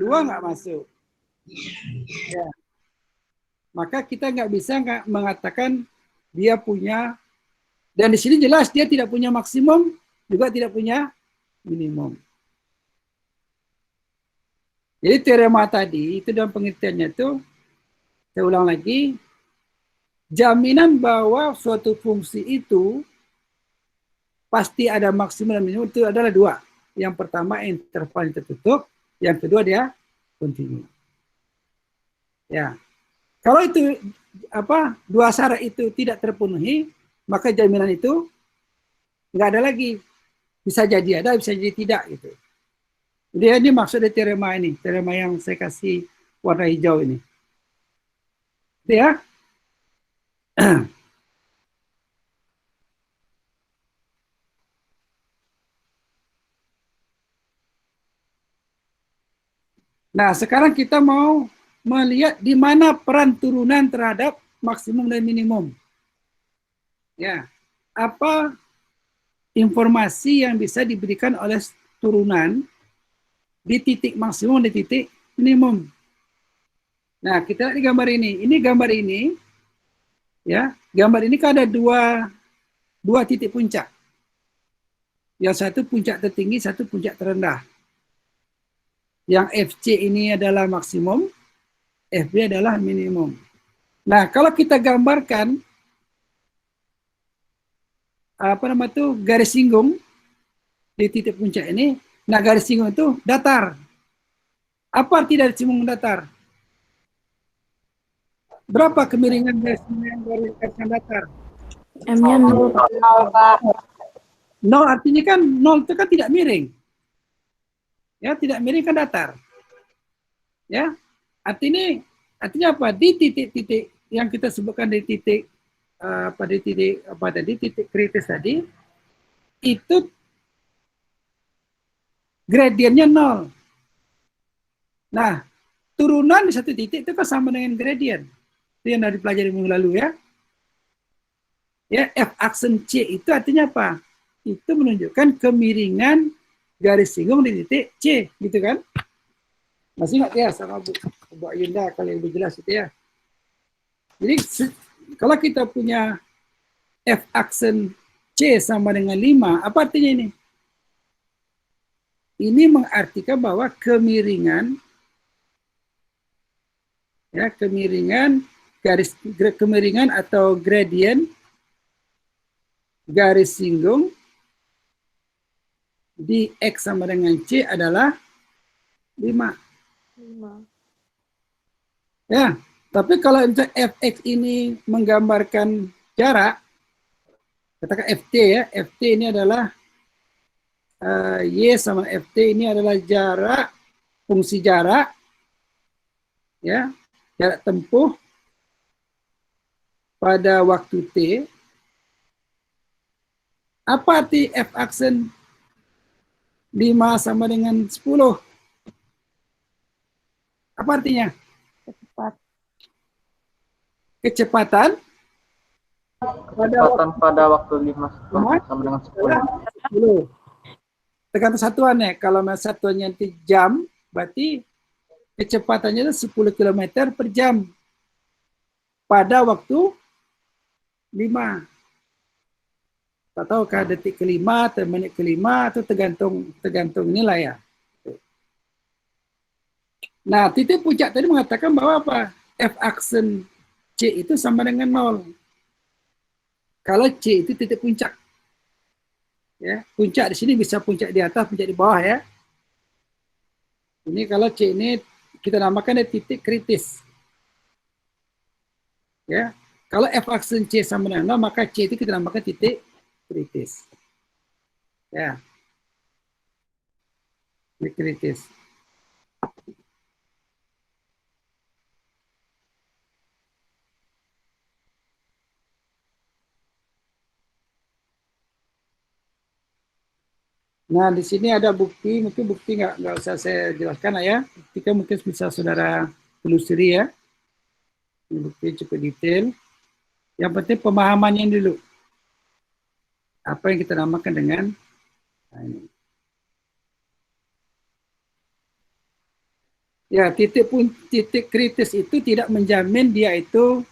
2 nggak masuk. Ya. Maka kita nggak bisa mengatakan dia punya, dan di sini jelas dia tidak punya maksimum, juga tidak punya minimum. Jadi teorema tadi itu dalam pengertiannya itu, saya ulang lagi, jaminan bahwa suatu fungsi itu pasti ada maksimum dan minimum itu adalah 2. Yang pertama interval tertutup, yang kedua dia kontinu. Ya. Kalau itu dua syarat itu tidak terpenuhi, maka jaminan itu nggak ada lagi. Bisa jadi ada, bisa jadi tidak gitu. Jadi ini maksud dari teorema ini, teorema yang saya kasih warna hijau ini. Itu ya. Nah, sekarang kita mau melihat di mana peran turunan terhadap maksimum dan minimum. Ya, apa informasi yang bisa diberikan oleh turunan di titik maksimum, di titik minimum. Nah, kita lihat di gambar ini. Ini gambar ini, ya, gambar ini kan ada dua titik puncak. Yang satu puncak tertinggi, satu puncak terendah. Yang FC ini adalah maksimum, FB adalah minimum. Nah, kalau kita gambarkan garis singgung di titik puncak ini, nah garis singgung itu datar. Apa arti dari singgung datar? Berapa kemiringan garis singgung dari garis datar? M-nya 0 Pak. 0 artinya kan 0 itu kan tidak miring. Ya, tidak miring kan datar. Ya. Artinya apa? Di titik-titik yang kita sebutkan di titik titik kritis tadi itu gradiennya 0. Nah, turunan di satu titik itu kan sama dengan gradien. Itu yang dari pelajari minggu lalu ya. Ya, F aksen C itu artinya apa? Itu menunjukkan kemiringan garis singgung di titik C, gitu kan? Masih ingat ya sama Bu Ayunda kalau lebih jelas itu ya. Jadi kalau kita punya F aksen C sama dengan 5, apa artinya ini? Ini mengartikan bahwa kemiringan atau gradien garis singgung di X sama dengan C adalah 5. Ya, tapi kalau fx ini menggambarkan jarak, katakan ft ya, ft ini adalah Y sama FT ini adalah jarak, fungsi jarak, ya, jarak tempuh pada waktu T. Apa arti F aksen 5 sama dengan 10? Apa artinya? Kecepatan Kecepatan pada waktu 5 sama dengan 10. 10. Tergantung satuannya. Kalau satuannya nanti jam, berarti kecepatannya itu 10 km per jam pada waktu 5. Tak tahukah detik kelima atau menit kelima, atau tergantung inilah ya. Nah, titik puncak tadi mengatakan bahwa apa? F aksen C itu sama dengan 0. Kalau C itu titik puncak. Ya, puncak di sini bisa puncak di atas, puncak di bawah ya. Ini kalau C ini kita namakan titik kritis. Ya. Kalau F aksen C sama dengan 0, maka C itu kita namakan titik kritis. Ya. Titik kritis. Nah, di sini ada bukti, mungkin bukti nggak usah saya jelaskan lah ya. Bukti mungkin bisa saudara telusuri ya. Ini bukti cukup detail. Yang penting pemahamannya dulu. Apa yang kita namakan dengan ini. Ya, titik kritis itu tidak menjamin dia itu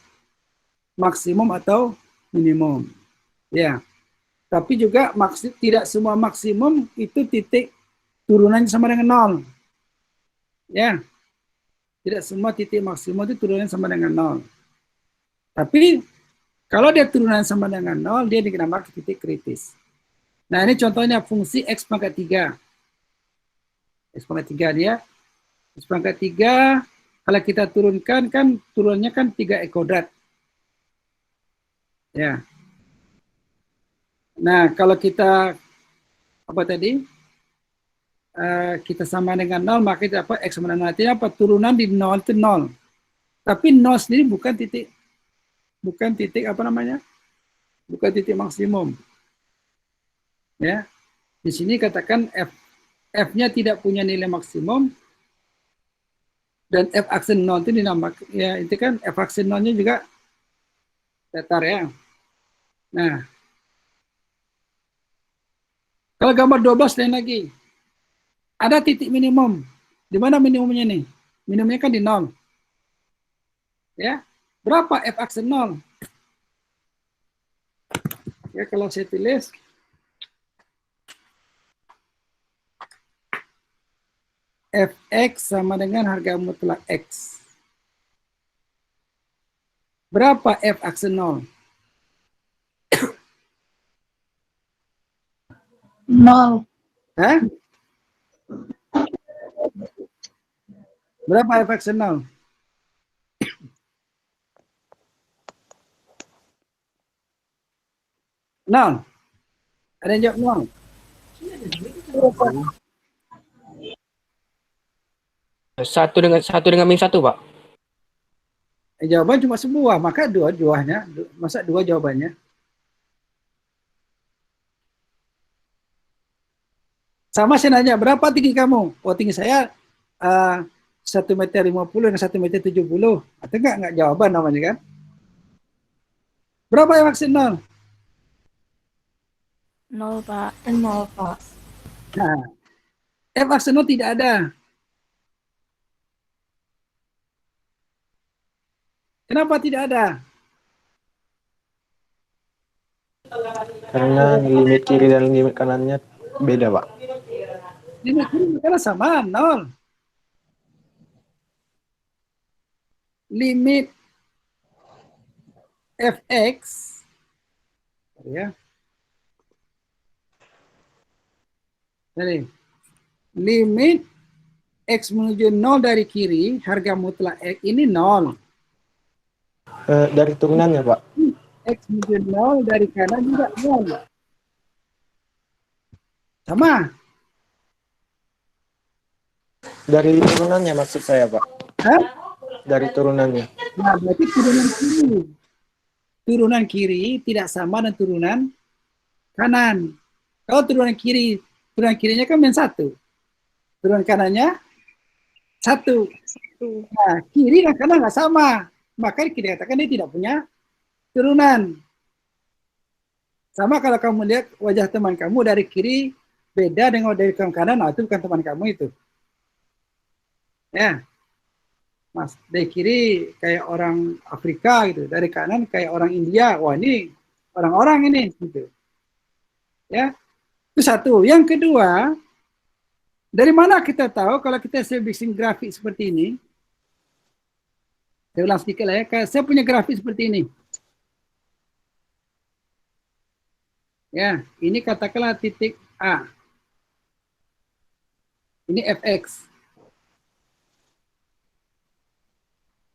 maksimum atau minimum. Ya. Tapi juga tidak semua maksimum itu titik turunannya sama dengan 0. Ya. Tidak semua titik maksimum itu turunannya sama dengan 0. Tapi kalau dia turunan sama dengan 0, dia dinamakan titik kritis. Nah, ini contohnya fungsi X pangkat 3. X pangkat 3 dia. X pangkat 3, kalau kita turunkan, kan turunnya kan 3 kodrat. Ya. Nah, kalau kita apa tadi? Kita sama dengan 0, maka kita dapat X sama dengan 0. Artinya apa? Turunan di 0 itu 0. Tapi 0 sendiri bukan titik apa namanya? Bukan titik maksimum. Ya. Di sini katakan F-nya tidak punya nilai maksimum, dan F aksen 0 itu dinamakan, ya itu kan F aksen 0-nya juga datar ya. Nah, kalau gambar 12 lain lagi. Ada titik minimum. Di mana minimumnya nih? Minimumnya kan di 0. Ya. Berapa F aksen 0? Ya, kalau saya tulis Fx sama dengan harga mutlak X. Berapa F aksen 0? 0. Hah? Berapa F aksen 0? 0. Ada yang jawab 0? Satu dengan min 1, Pak. Jawaban cuma sebuah, maka dua-duanya. Masa dua jawabannya? Sama saya nanya, berapa tinggi kamu? Oh, tinggi saya 1,50 meter dengan 1,70 meter. Atau enggak jawaban namanya kan? Berapa yang maksud 0? 0, Pak. 0, Pak. Nah, F aksen 0 tidak ada. Kenapa tidak ada? Karena limit kiri dan limit kanannya beda, Pak. Limit kiri karena sama, 0. Limit Fx, ya. Jadi, limit X menuju 0 dari kiri, harga mutlak X ini 0. Dari turunannya, Pak. X menuju 0 dari kanan juga 0. Sama. Dari turunannya maksud saya, Pak. Hah? Dari turunannya. Nah, berarti turunan kiri. Turunan kiri tidak sama dengan turunan kanan. Kalau turunan kirinya kan min 1. Turunan kanannya 1. Nah, kiri dan kanan nggak sama. Maka dikatakan dia tidak punya turunan. Sama kalau kamu lihat wajah teman kamu dari kiri beda dengan dari kanan, nah itu bukan teman kamu itu. Ya, Mas, dari kiri kayak orang Afrika gitu, dari kanan kayak orang India. Wah, ini orang-orang ini gitu. Ya, itu satu. Yang kedua, dari mana kita tahu kalau kita bikin grafik seperti ini? Saya ulang sedikit lah ya. Saya punya grafik seperti ini. Ya, ini katakanlah titik A. Ini fx.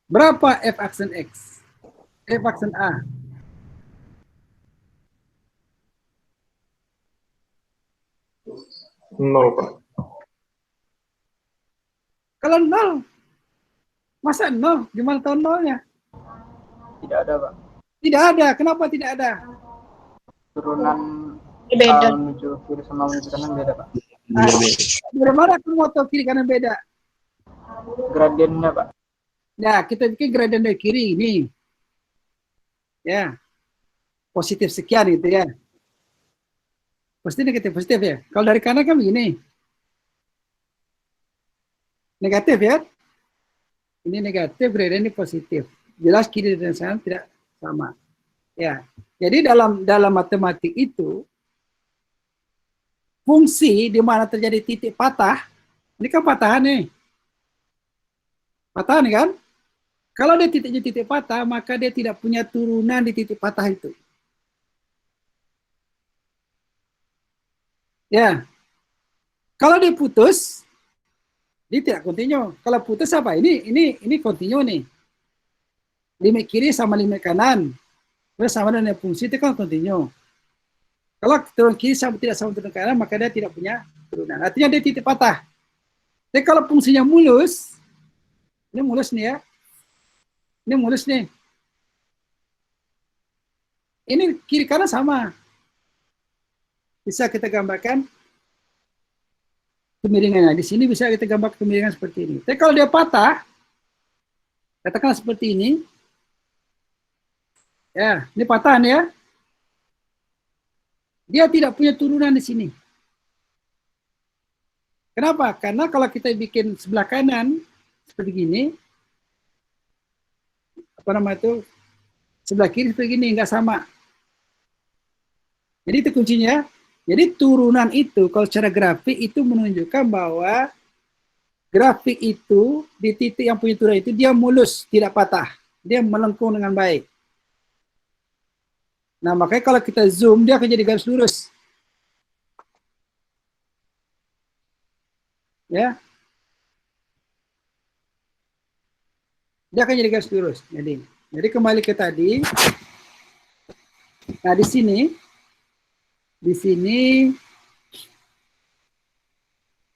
Berapa f aksen x? F aksen A. Nol, Pak. Kalau 0, masa 0? Gimana tahu nolnya? Tidak ada, Pak. Tidak ada. Kenapa tidak ada? Turunan Beda. menuju kiri sama menuju kanan beda, Pak. Nah, dari mana kamu mau tahu kiri kanan beda? Gradiennya, Pak. Nah, kita bikin gradien dari kiri ini. Ya, positif sekian gitu ya. Positif, negatif, positif ya. Kalau dari kanan kan begini. Negatif ya. Ini negatif, gradien ini positif. Jelas kiri dan kanan tidak sama. Ya. Jadi dalam matematik itu fungsi di mana terjadi titik patah, ini kan patahan nih. Patahan kan? Kalau dia titiknya titik patah, maka dia tidak punya turunan di titik patah itu. Ya. Kalau dia putus, dia tidak kontinu. Kalau putus apa? Ini kontinu nih. Limit kiri sama limit kanan. Terus sama dengan fungsi itu kan kontinu. Kalau turunan kiri tidak sama turunan kanan, maka dia tidak punya turunan. Artinya dia titik patah. Tapi kalau fungsinya mulus, ini mulus nih ya. Ini mulus nih. Ini kiri kanan sama. Bisa kita gambarkan kemiringannya. Di sini bisa kita gambar kemiringan seperti ini. Tapi kalau dia patah, katakan seperti ini. Ya, ini patahan ya. Dia tidak punya turunan di sini. Kenapa? Karena kalau kita bikin sebelah kanan seperti gini, apa nama itu, sebelah kiri seperti gini, nggak sama. Jadi itu kuncinya. Jadi turunan itu, kalau secara grafik itu menunjukkan bahwa grafik itu di titik yang punya turunan itu dia mulus, tidak patah. Dia melengkung dengan baik. Nah, makanya kalau kita zoom, dia akan jadi garis lurus. Ya. Dia akan jadi garis lurus. Jadi kembali ke tadi. Nah, di sini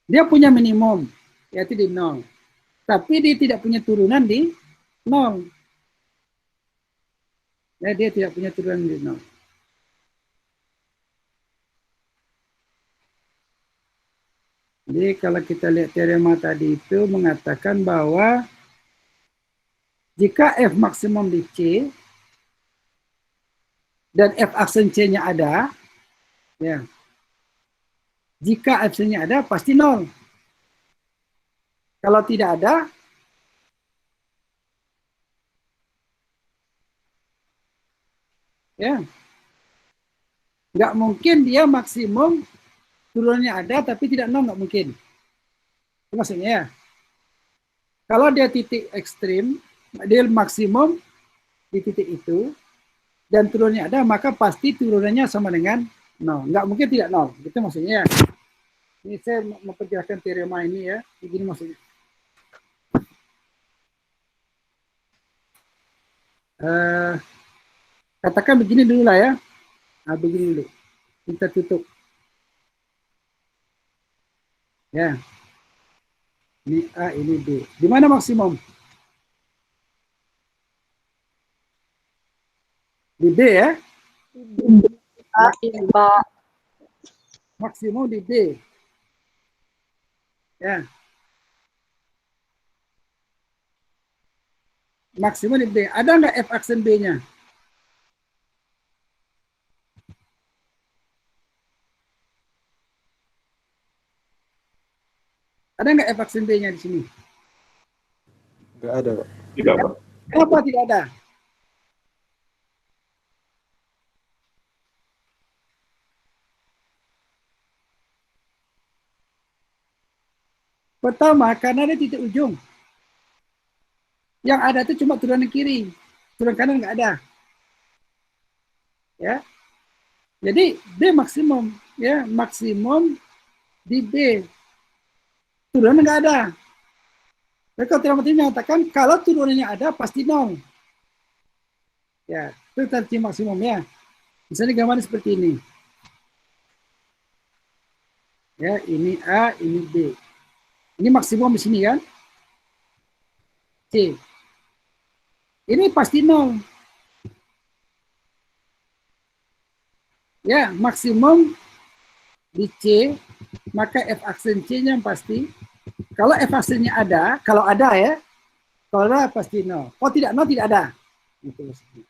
dia punya minimum, yaitu di 0. Tapi dia tidak punya turunan di 0. Ya, dia tidak punya turunan di 0. Jadi kalau kita lihat teorema tadi itu mengatakan bahwa jika F maksimum di C dan F aksen C-nya ada, ya. Jika F aksen-nya ada pasti 0. Kalau tidak ada, ya, nggak mungkin dia maksimum turunannya ada tapi tidak 0, nggak mungkin. Itu maksudnya ya. Kalau dia titik ekstrim, dia maksimum di titik itu, dan turunannya ada, maka pasti turunannya sama dengan 0. Nggak mungkin tidak 0. Itu maksudnya ya. Ini saya memperjelaskan teorema ini ya. Begini maksudnya. Katakan begini dulu lah ya. Nah, begini dulu. Kita tutup. Ya. Ini A, ini B. Di mana maksimum? Di B ya. Pak. Maksimum di B. Ya. Maksimum di B. Ada nggak F aksen B-nya? Ada nggak F aksen B-nya di sini? Nggak ada, Pak. Tidak, Pak. Kenapa tidak ada? Pertama, karena ada titik ujung. Yang ada itu cuma turunan kiri. Turunan kanan nggak ada. Ya. Jadi B maksimum. Ya, maksimum di B. Turunan nggak ada. Mereka tidak menyatakan kalau turunannya ada pasti 0. Ya, itu tadi maksimum ya. Misalnya gambarnya seperti ini. Ya, ini A, ini B. Ini maksimum di sini kan? C. Ini pasti 0. Ya, maksimum di C, maka F aksen C-nya pasti. Kalau F aksennya ada, kalau ada ya, kalau ada pasti 0. Kalau tidak 0, tidak ada. Itu maksudnya.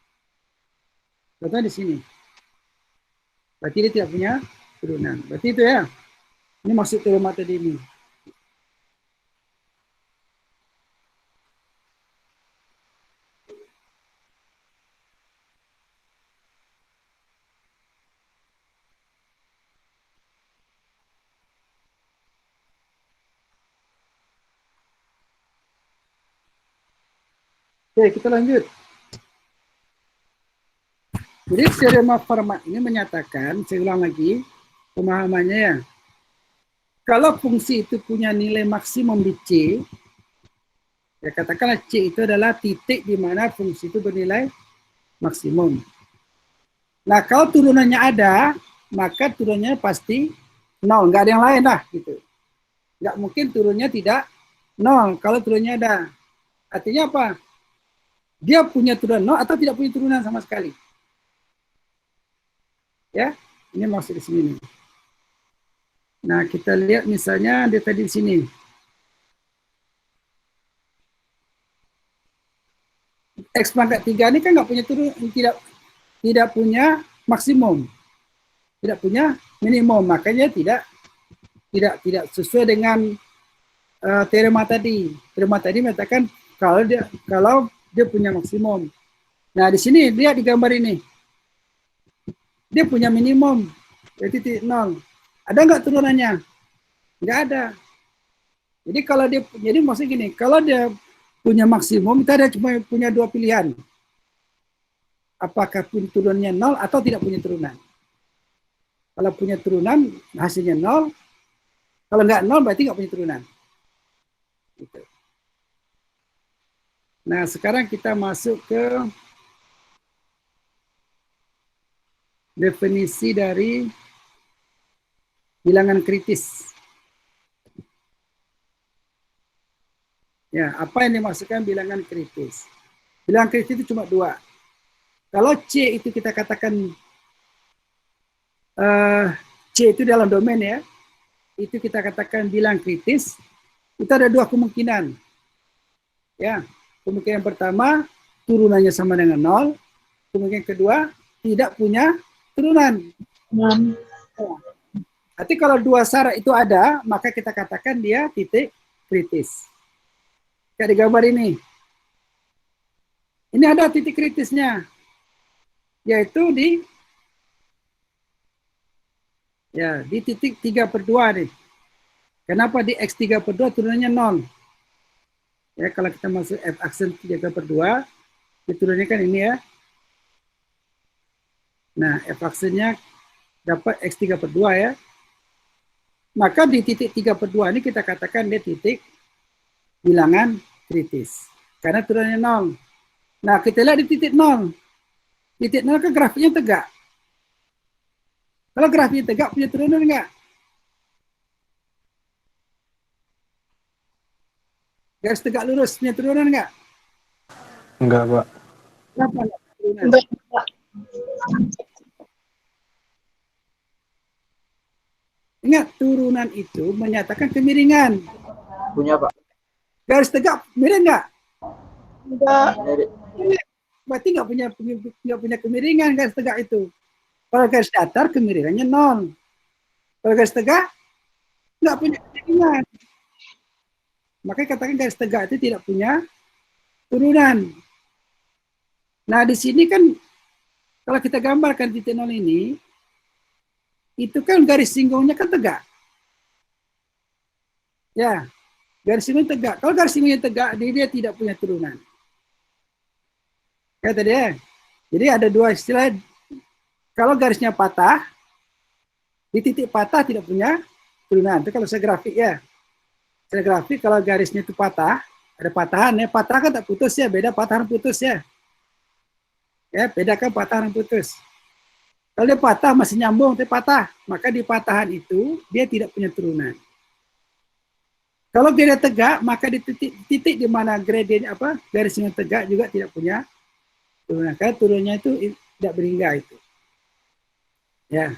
Contohnya di sini. Berarti dia tidak punya turunan. Berarti itu ya. Ini maksud teorema tadi ini. Oke, kita lanjut. Jadi teorema Fermat ini menyatakan, saya ulang lagi pemahamannya ya. Kalau fungsi itu punya nilai maksimum di C, ya katakanlah C itu adalah titik di mana fungsi itu bernilai maksimum. Nah, kalau turunannya ada, maka turunannya pasti 0, nggak ada yang lain lah gitu. Nggak mungkin turunnya tidak 0 kalau turunannya ada. Artinya apa? Dia punya turunan 0 atau tidak punya turunan sama sekali. Ya, ini maksud di sini nih. Nah, kita lihat misalnya dia tadi di sini. X pangkat 3 ini kan nggak punya turun, tidak punya maksimum, tidak punya minimum, makanya tidak sesuai dengan teorema tadi. Teorema tadi mengatakan kalau dia punya maksimum. Nah, di sini lihat di gambar ini. Dia punya minimum, yaitu titik 0. Ada nggak turunannya? Nggak ada. Jadi maksudnya gini, kalau dia punya maksimum, kita ada cuma punya dua pilihan. Apakah pun turunannya 0 atau tidak punya turunan. Kalau punya turunan, hasilnya 0. Kalau nggak 0, berarti nggak punya turunan. Gitu. Nah, sekarang kita masuk ke definisi dari bilangan kritis. Ya, apa yang dimaksudkan bilangan kritis? Bilangan kritis itu cuma dua. Kalau C itu kita katakan C itu dalam domain ya, itu kita katakan bilang kritis. Itu ada dua kemungkinan. Ya, kemungkinan pertama turunannya sama dengan 0. Kemungkinan kedua tidak punya turunan. Berarti kalau dua syarat itu ada, maka kita katakan dia titik kritis. Kayak di gambar ini. Ini ada titik kritisnya. Yaitu di titik 3/2 nih. Kenapa di X3/2 turunannya 0? Ya, kalau kita masuk F aksen 3/2, turunannya kan ini ya. Nah, F aksennya dapat X3/2 ya. Maka di titik 3/2 ini kita katakan dia titik bilangan kritis. Karena turunannya 0. Nah, kita lihat di titik 0. Titik 0 kan grafiknya tegak. Kalau grafiknya tegak, punya turunan enggak? Garis tegak lurus punya turunan nggak? Enggak, Pak. Kenapa nggak turunan? Enggak, Pak. Ingat, turunan itu menyatakan kemiringan. Punya Pak. Garis tegak miring nggak? Enggak. Dari Berarti nggak punya kemiringan garis tegak itu. Kalau garis datar kemiringannya 0. Kalau garis tegak nggak punya kemiringan. Makanya katakan garis tegak itu tidak punya turunan. Nah di sini kan kalau kita gambarkan titik 0 ini, itu kan garis singgungnya kan tegak. Ya, garis singgungnya tegak. Kalau garis singgungnya tegak, dia tidak punya turunan. Ya tadi ya. Jadi ada dua istilah. Kalau garisnya patah, di titik patah tidak punya turunan. Itu kalau saya grafik ya. Saya grafik kalau garisnya itu patah, ada patahan ya. Patah kan tak putus ya, beda patahan putus ya. Ya, bedakan patahan putus. Kalau dia patah masih nyambung, tapi patah, maka di patahan itu dia tidak punya turunan. Kalau dia tegak, maka di titik di mana gradient garisnya tegak juga tidak punya turunan. Karena turunnya itu tidak berhingga itu. Ya.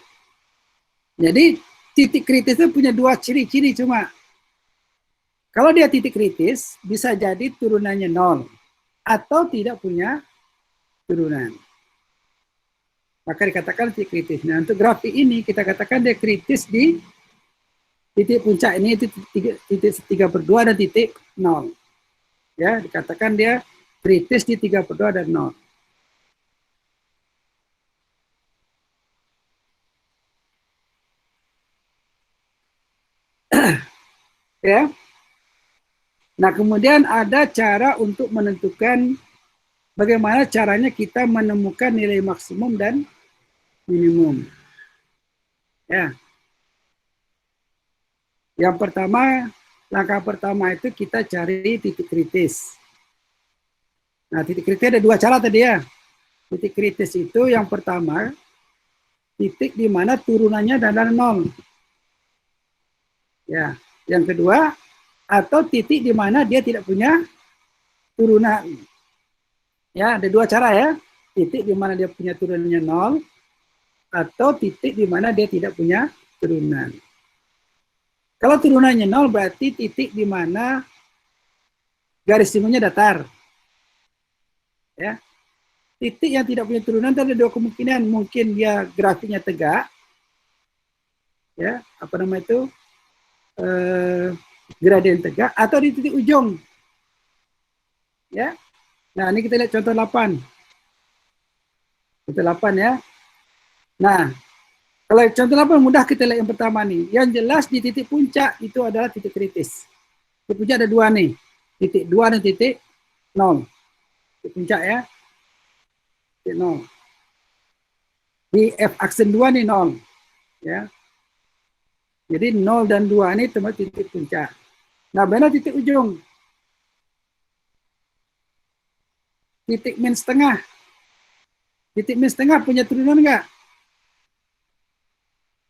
Jadi titik kritis itu punya dua ciri-ciri cuma. Kalau dia titik kritis, bisa jadi turunannya 0 atau tidak punya turunan. Maka dikatakan titik kritis. Nah, untuk grafik ini kita katakan dia kritis di titik puncak ini itu titik 3/2 dan titik 0. Ya, dikatakan dia kritis di 3/2 dan 0. Ya. Nah, kemudian ada cara untuk menentukan bagaimana caranya kita menemukan nilai maksimum dan minimum. Ya. Yang pertama, langkah pertama itu kita cari titik kritis. Nah, titik kritis ada dua cara tadi ya. Titik kritis itu yang pertama, titik di mana turunannya adalah 0. Ya, yang kedua, atau titik di mana dia tidak punya turunan. Ya, ada dua cara ya. Titik di mana dia punya turunannya 0, atau titik di mana dia tidak punya turunan. Kalau turunannya 0 berarti titik di mana garis singgungnya datar. Ya. Titik yang tidak punya turunan itu ada dua kemungkinan. Mungkin dia grafiknya tegak. Ya, apa nama itu? Gradien tegak atau di titik ujung. Ya. Nah, ini kita lihat contoh 8. Contoh 8 ya. Nah, kalau contoh 8 mudah kita lihat yang pertama nih. Yang jelas di titik puncak itu adalah titik kritis. Titik puncak ada dua nih. Titik 2 dan titik 0. Titik puncak ya. Titik 0. Di F aksen 2 nih 0. Ya. Jadi 0 dan 2 ini teman titik puncak. Nah, benar titik ujung. Titik min setengah. Titik min setengah punya turunan enggak?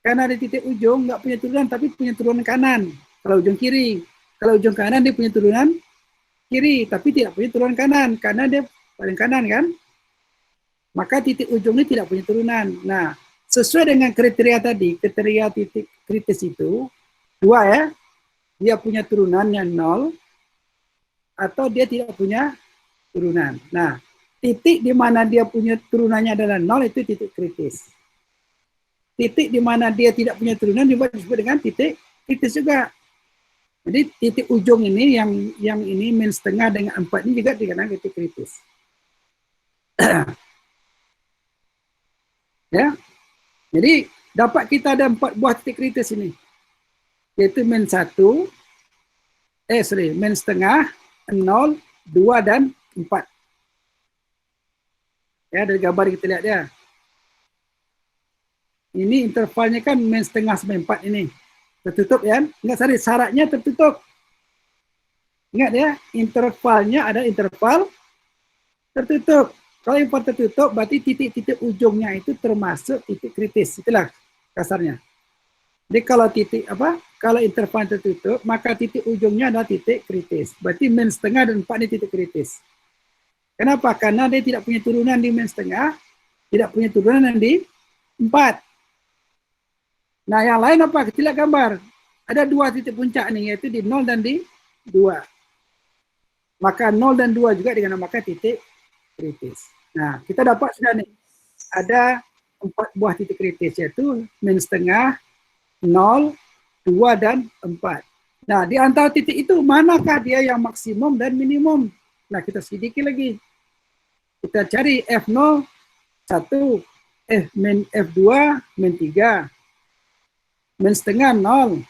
Karena di titik ujung enggak punya turunan, tapi punya turunan kanan. Kalau ujung kiri. Kalau ujung kanan dia punya turunan kiri, tapi tidak punya turunan kanan. Karena dia paling kanan kan? Maka titik ujung ini tidak punya turunan. Nah, sesuai dengan kriteria tadi, kriteria titik kritis itu, dua ya, dia punya turunannya 0, atau dia tidak punya turunan. Nah, titik di mana dia punya turunannya adalah 0 itu titik kritis. Titik di mana dia tidak punya turunan juga disebut dengan titik kritis juga. Jadi titik ujung ini yang ini min setengah dengan 4 ini juga dikatakan titik kritis. Ya. Jadi dapat kita ada 4 buah titik kritis ini. Yaitu min 1, min setengah, 0, 2 dan 4. Ya, dari gambar kita lihat ya. Ini intervalnya kan min setengah sampai 4 ini. Tertutup ya. Ingat sorry, syaratnya tertutup. Ingat ya, intervalnya ada interval tertutup. Kalau interval tertutup berarti titik-titik ujungnya itu termasuk titik kritis. Itulah kasarnya. Jadi kalau titik apa? Kalau interval tertutup, maka titik ujungnya adalah titik kritis. Berarti min setengah dan 4 ini titik kritis. Kenapa? Karena dia tidak punya turunan di min setengah, tidak punya turunan di 4. Nah, yang lain apa? Kita lihat gambar. Ada 2 titik puncak nih, yaitu di 0 dan di 2. Maka 0 dan 2 juga dinamakan titik kritis. Nah, kita dapat sudah nih. Ada 4 buah titik kritis, yaitu min setengah, 0, 2, dan 4. Nah, di antara titik itu, manakah dia yang maksimum dan minimum? Nah, kita sedikit lagi. Kita cari F0, 1, min F2, min 3, min setengah 0,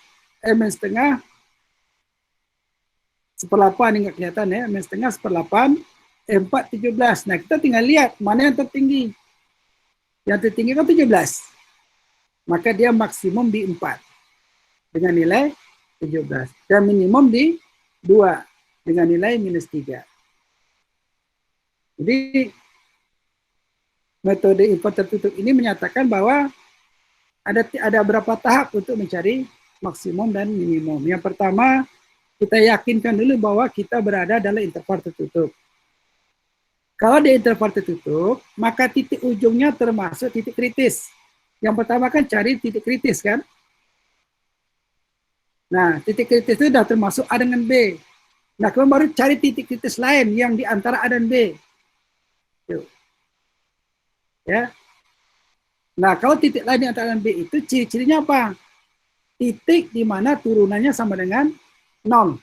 min setengah 1/8, ini nggak kelihatan ya, min setengah 1/8, 4, 17. Nah, kita tinggal lihat mana yang tertinggi. Yang tertinggi kan 17. Maka dia maksimum di 4 dengan nilai 17. Dan minimum di 2 dengan nilai minus 3. Jadi, metode input tertutup ini menyatakan bahwa ada berapa tahap untuk mencari maksimum dan minimum. Yang pertama, kita yakinkan dulu bahwa kita berada dalam interval tertutup. Kalau di interval tertutup, maka titik ujungnya termasuk titik kritis. Yang pertama kan cari titik kritis kan? Nah, titik kritis itu sudah termasuk A dengan B. Nah, kemudian baru cari titik kritis lain yang di antara A dan B. Tuh. Ya. Nah, kalau titik lain di antara A dan B itu ciri-cirinya apa? Titik di mana turunannya sama dengan 0.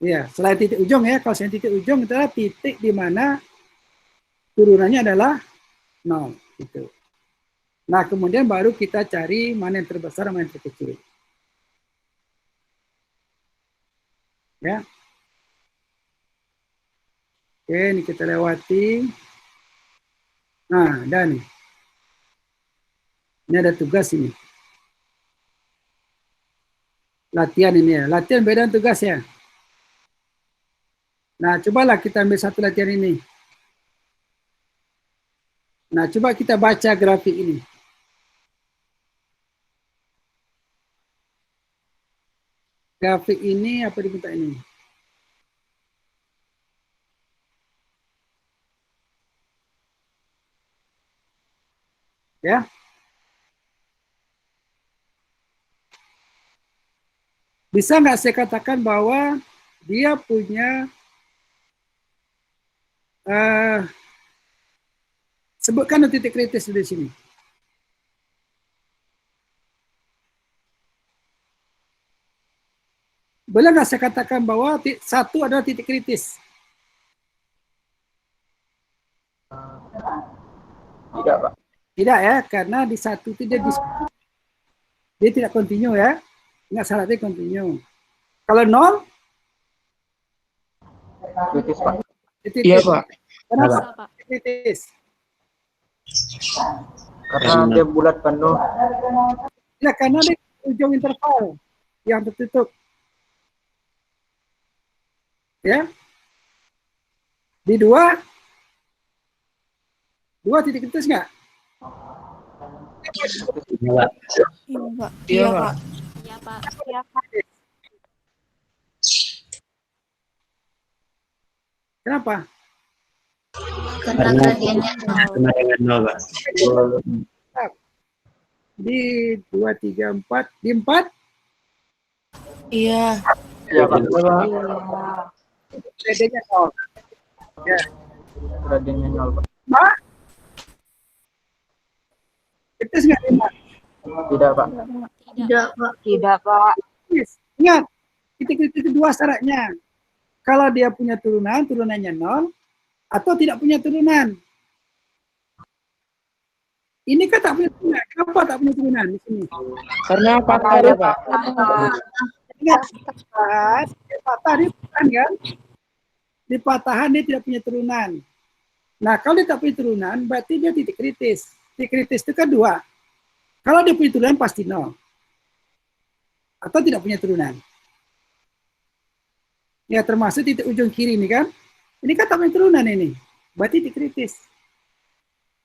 Ya, selain titik ujung ya, kalau selain titik ujung itu adalah titik di mana turunannya adalah 0. Gitu. Nah, kemudian baru kita cari mana yang terbesar dan mana yang terkecil. Ya. Oke, ini kita lewati. Nah, dan ini ada tugas ini. Latihan ini ya. Latihan beda dengan tugas ya. Nah, cobalah kita ambil satu latihan ini. Nah, coba kita baca grafik ini. Grafik ini apa diminta ini? Ya. Bisa nggak saya katakan bahwa dia punya sebutkan titik kritis di sini. Boleh nggak saya katakan bahwa satu adalah titik kritis? Tidak, Pak. Tidak ya, karena di satu itu dia tidak kontinu ya. Nggak syaratnya kontinu. Kalau 0? Kritis, Pak. Kritis. Iya, Pak. Kenapa? Bisa, Pak. Kritis. Karena dia bulat penuh. Ya, karena di ujung interval yang tertutup. Ya. Di 2 titik kritis nggak? Iya, Pak. Iya, Pak. Iya, Pak. Iya, Pak. Ya, Pak. Kenapa? Karena Karena gradiennya sama dengan 0, Pak. Di 2, 3, 4. Di 4? Iya. Iya, Pak. Bedanya 0. Ya. Gradiennya 0, Pak. Nah, kritis nggak? Tidak, Pak. tidak, Pak. Tidak, Pak. Kritis. Ingat, titik kritis itu 2 syaratnya. Kalau dia punya turunan, turunannya 0, atau tidak punya turunan. Ini kan tak punya turunan. Kenapa tak punya turunan di sini? Karena patah ya, Pak. Ingat, patah dia patahan kan? Di patahan dia tidak punya turunan. Nah, kalau dia tak punya turunan, berarti dia titik kritis. Titik kritis itu kan 2. Kalau dia punya turunan, pasti 0. Atau tidak punya turunan. Ya, termasuk titik ujung kiri ini kan. Ini kan tak punya turunan ini. Berarti titik kritis.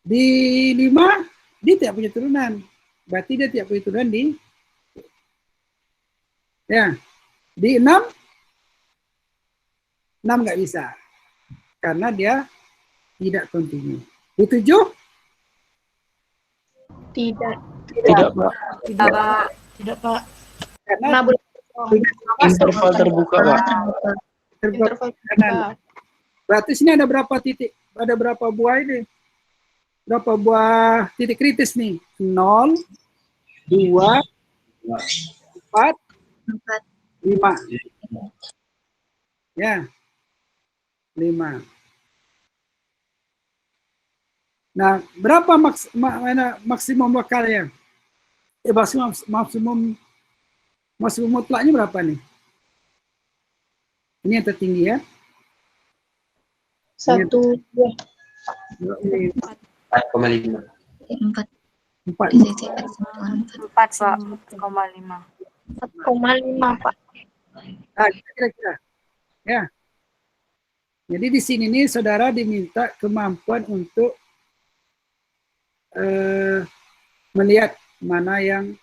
Di 5, dia tidak punya turunan. berarti dia tidak punya turunan di ya di 6 nggak bisa karena dia tidak kontinu. Di 7 Tidak. Tidak, Pak. Tidak, Pak. Tidak, Pak. karena Karena bulat Interval terbuka, Pak. terbuka. terbuka Interval kanan. Berarti sini ada berapa titik? Ada berapa buah ini? Berapa buah titik kritis nih? 0, 2, 4, 4. 5. Ya, 5. Nah, berapa maksimum lokalnya? Maksimum mutlaknya berapa nih? Ini yang tertinggi ya. 1, 2, Ini 4,5. 4. 4. Di titik pertemuan 4. 4,5. 4,5, Pak. Nah, kira-kira. Ya. Jadi di sini nih saudara diminta kemampuan untuk melihat mana yang.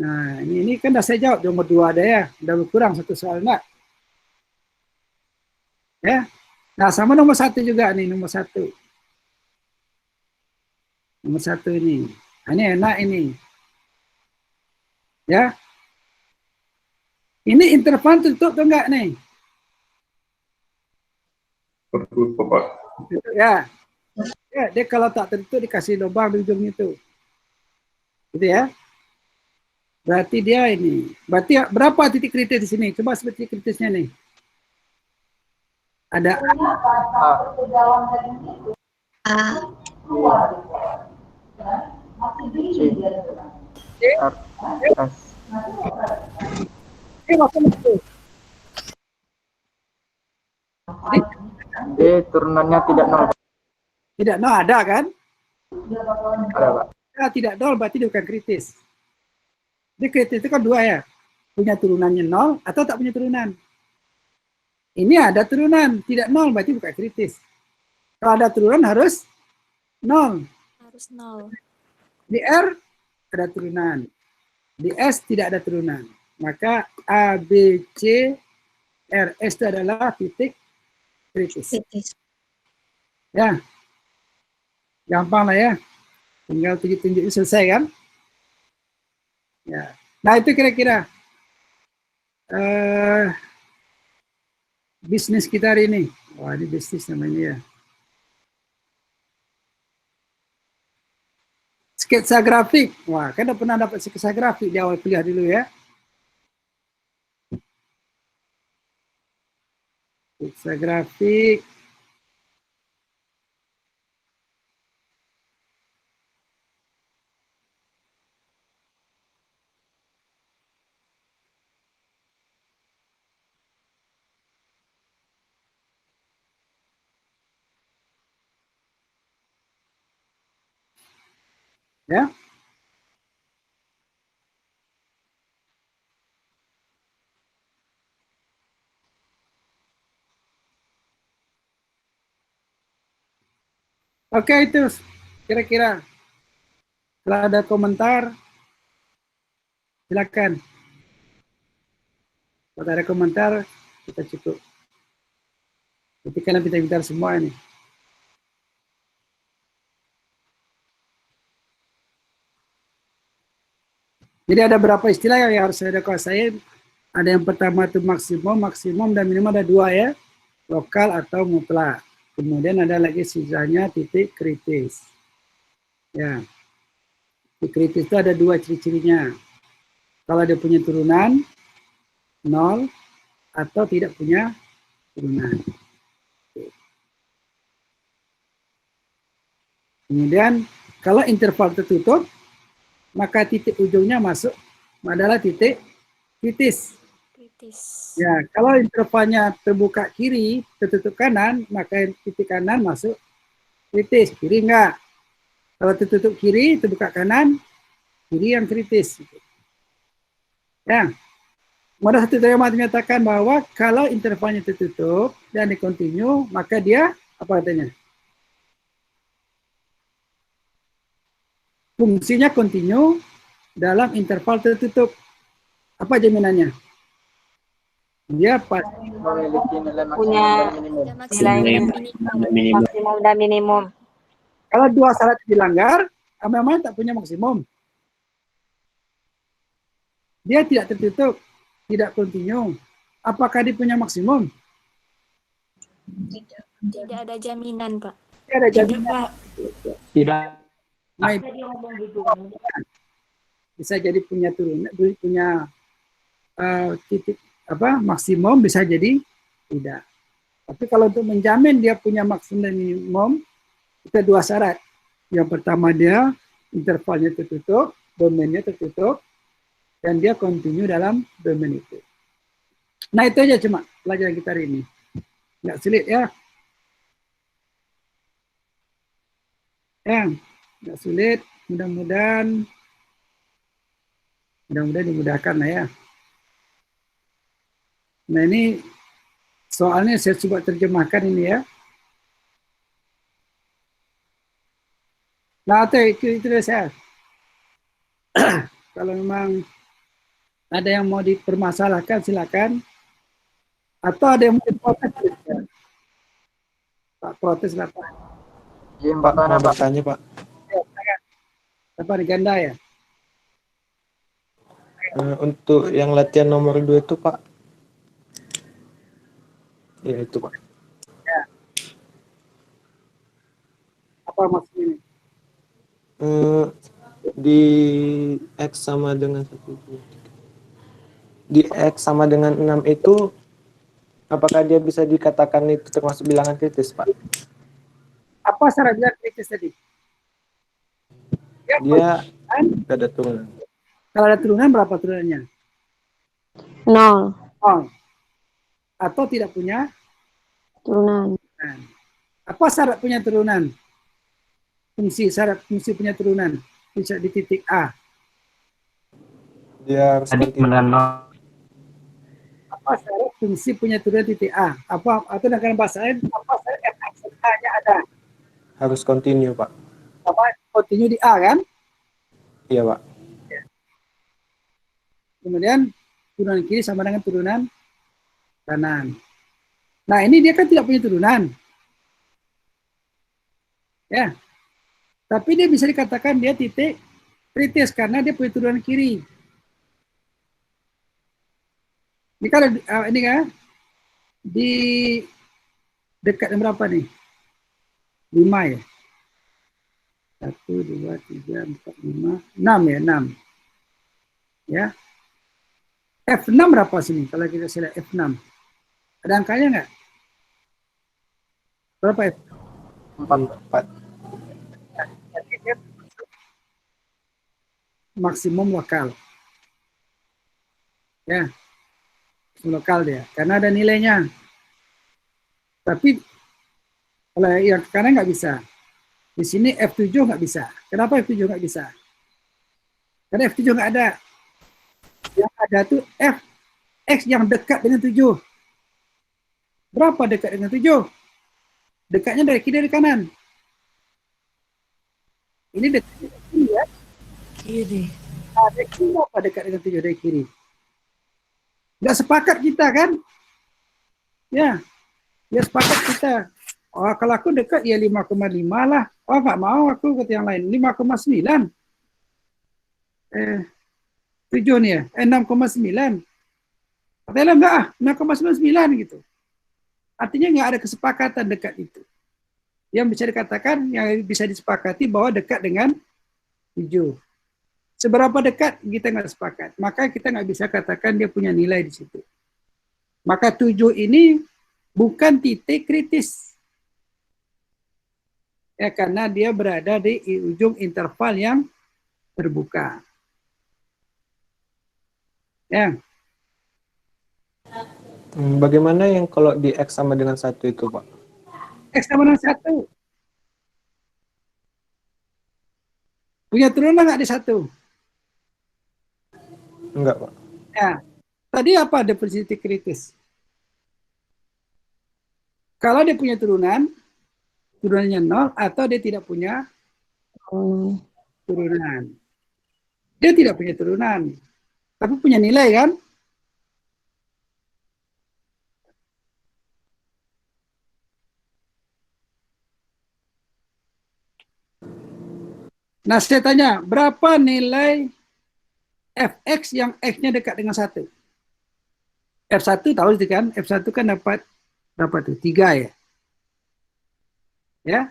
Nah, ini kan udah saya jawab nomor 2 ada ya. Udah berkurang satu soal enggak? Ya. Nah, sama nomor 1 juga nih, nomor 1. Nomor 1 ini. Nah, ini enak ini. Ya. Ini interval tutup atau enggak nih? Tertutup, Pak. Ya. Ya, dia kalau tak tertutup dikasih lubang di ujung itu. Gitu ya. Berarti dia ini. Berarti berapa titik kritis di sini? Coba sebut titik kritisnya nih. Ada A, C, R, S. D turunannya tidak 0. Tidak nol ada kan? Ada, Pak. Ya, tidak nol berarti dia bukan kritis. Dia kritis itu kan 2 ya. Punya turunannya 0 atau tak punya turunan. Ini ada turunan, tidak 0 berarti bukan kritis. Kalau ada turunan harus 0. Harus 0. Di R ada turunan. Di S tidak ada turunan. Maka A, B, C, R, S itu adalah titik kritis. kritis. Ya. Gampang lah ya. Tinggal tunjuk-tunjuk selesai kan? Ya. Nah itu kira-kira bisnis kita hari ini. Wah ini bisnis namanya ya. Sketsa grafik. Wah kan udah pernah dapat sketsa grafik di awal kuliah dulu ya. Sketsa grafik. Ya. Oke itu kira-kira. Kalau ada komentar, silakan. Kalau ada komentar, kita cukup. Tapi kalian pintar-pintar semua ini. Jadi ada berapa istilah yang harus saya kuasai. Ada yang pertama itu maksimum dan minimum ada 2 ya. Lokal atau mutlak. Kemudian ada lagi sisanya titik kritis. Ya. Titik kritis itu ada 2 ciri-cirinya. Kalau dia punya turunan 0 atau tidak punya turunan. Kemudian kalau interval tertutup, maka titik ujungnya masuk adalah titik kritis. Kritis. Ya, kalau intervalnya terbuka kiri, tertutup kanan, maka titik kanan masuk kritis. Kiri enggak. Kalau tertutup kiri, terbuka kanan, kiri yang kritis. Ya. Modal satu teorema menyatakan bahwa kalau intervalnya tertutup dan dikontinu, maka dia apa katanya? fungsinya kontinu dalam interval tertutup. Apa jaminannya? Dia pasti Memiliki nilai Punya maksimum dan minimum. Nilai maksimum dan minimum. Minimum. maksimum dan minimum. kalau dua syarat dilanggar, memang tak punya maksimum. Dia tidak tertutup, tidak kontinu. Apakah dia punya maksimum? Tidak. Tidak ada jaminan, Pak. Dia ada Tidak, jaminan. Pak. Tidak. Nah, bisa jadi punya turunan, punya titik apa maksimum, bisa jadi tidak. Tapi kalau untuk menjamin dia punya maksimum dan minimum, kita dua syarat. Yang pertama dia intervalnya tertutup, domainnya tertutup, dan dia kontinu dalam domain itu. Nah itu aja cuma pelajaran kita hari ini. Nggak sulit ya. Nggak sulit. Mudah-mudahan dimudahkan lah ya. Nah ini soalnya saya coba terjemahkan ini ya. Nah itu saya. Kalau memang ada yang mau dipermasalahkan silakan. Atau ada yang mau diprotes. Pak protes lah Pak. J4 Pak, mana mau Pak? bertanya Pak. Apa di ganda ya? Untuk yang latihan nomor 2 itu Pak. Ya itu Pak. Apa maksudnya ini? Di X sama dengan 1. Di X sama dengan 6 itu apakah dia bisa dikatakan itu termasuk bilangan kritis Pak? Apa syarat bilang kritis tadi? Ya, Dia tidak ada turunan. kalau ada turunan berapa turunannya? 0 Oh. Atau tidak punya turunan. turunan. Apa syarat punya turunan? Syarat fungsi punya turunan bisa di titik A. Dia harus kontinu. Apa syarat fungsi punya turunan titik A? Apa atau dengan bahasa lain apa syarat f(a)-nya ada? Harus kontinu Pak. Apa kontinu di A kan? Iya Pak. Kemudian turunan kiri sama dengan turunan kanan. Nah ini dia kan tidak punya turunan. Ya. Tapi dia bisa dikatakan dia titik kritis karena dia punya turunan kiri. Ini kan ini kan di dekat yang berapa nih? 5 ya. 1, 2, 3, 4, 5, 6 ya, 6. Ya. F6 berapa sini? Kalau kita select F6. Ada angkanya nggak? Berapa F? 4. Maksimum lokal. Ya. Lokal dia. Karena ada nilainya. Tapi kalau yang ke kanan nggak bisa. Di sini F7 nggak bisa. Kenapa F7 nggak bisa? Karena F7 nggak ada. Yang ada tuh X yang dekat dengan 7. Berapa dekat dengan 7? Dekatnya dari kiri dari kanan. Ini dekat dari kiri ya. Kiri. Nah, dari kiri apa dekat dengan 7 dari kiri? Nggak sepakat kita kan? Ya. Ya sepakat kita. Oh, kalau aku dekat ya 5,5 lah. Oh nggak mau aku kata yang lain 5,9. 7 nih ya. 6,9. Katanya enggak 6,99 gitu. Artinya nggak ada kesepakatan dekat itu. Yang bisa dikatakan, yang bisa disepakati bahwa dekat dengan 7. Seberapa dekat kita nggak sepakat. Maka kita nggak bisa katakan dia punya nilai di situ. Maka 7 ini bukan titik kritis. Ya, karena dia berada di ujung interval yang terbuka. Ya. Bagaimana yang kalau di X sama dengan 1 itu Pak? X sama dengan 1. Punya turunan nggak di 1? Enggak Pak. Ya. Tadi apa definisi titik kritis? Kalau dia punya turunan, turunannya 0 atau dia tidak punya turunan. Dia tidak punya turunan, tapi punya nilai kan? Nah, saya tanya, berapa nilai fx yang x-nya dekat dengan 1? F1 tahu itu kan? F1 kan dapat tuh 3 ya. Ya.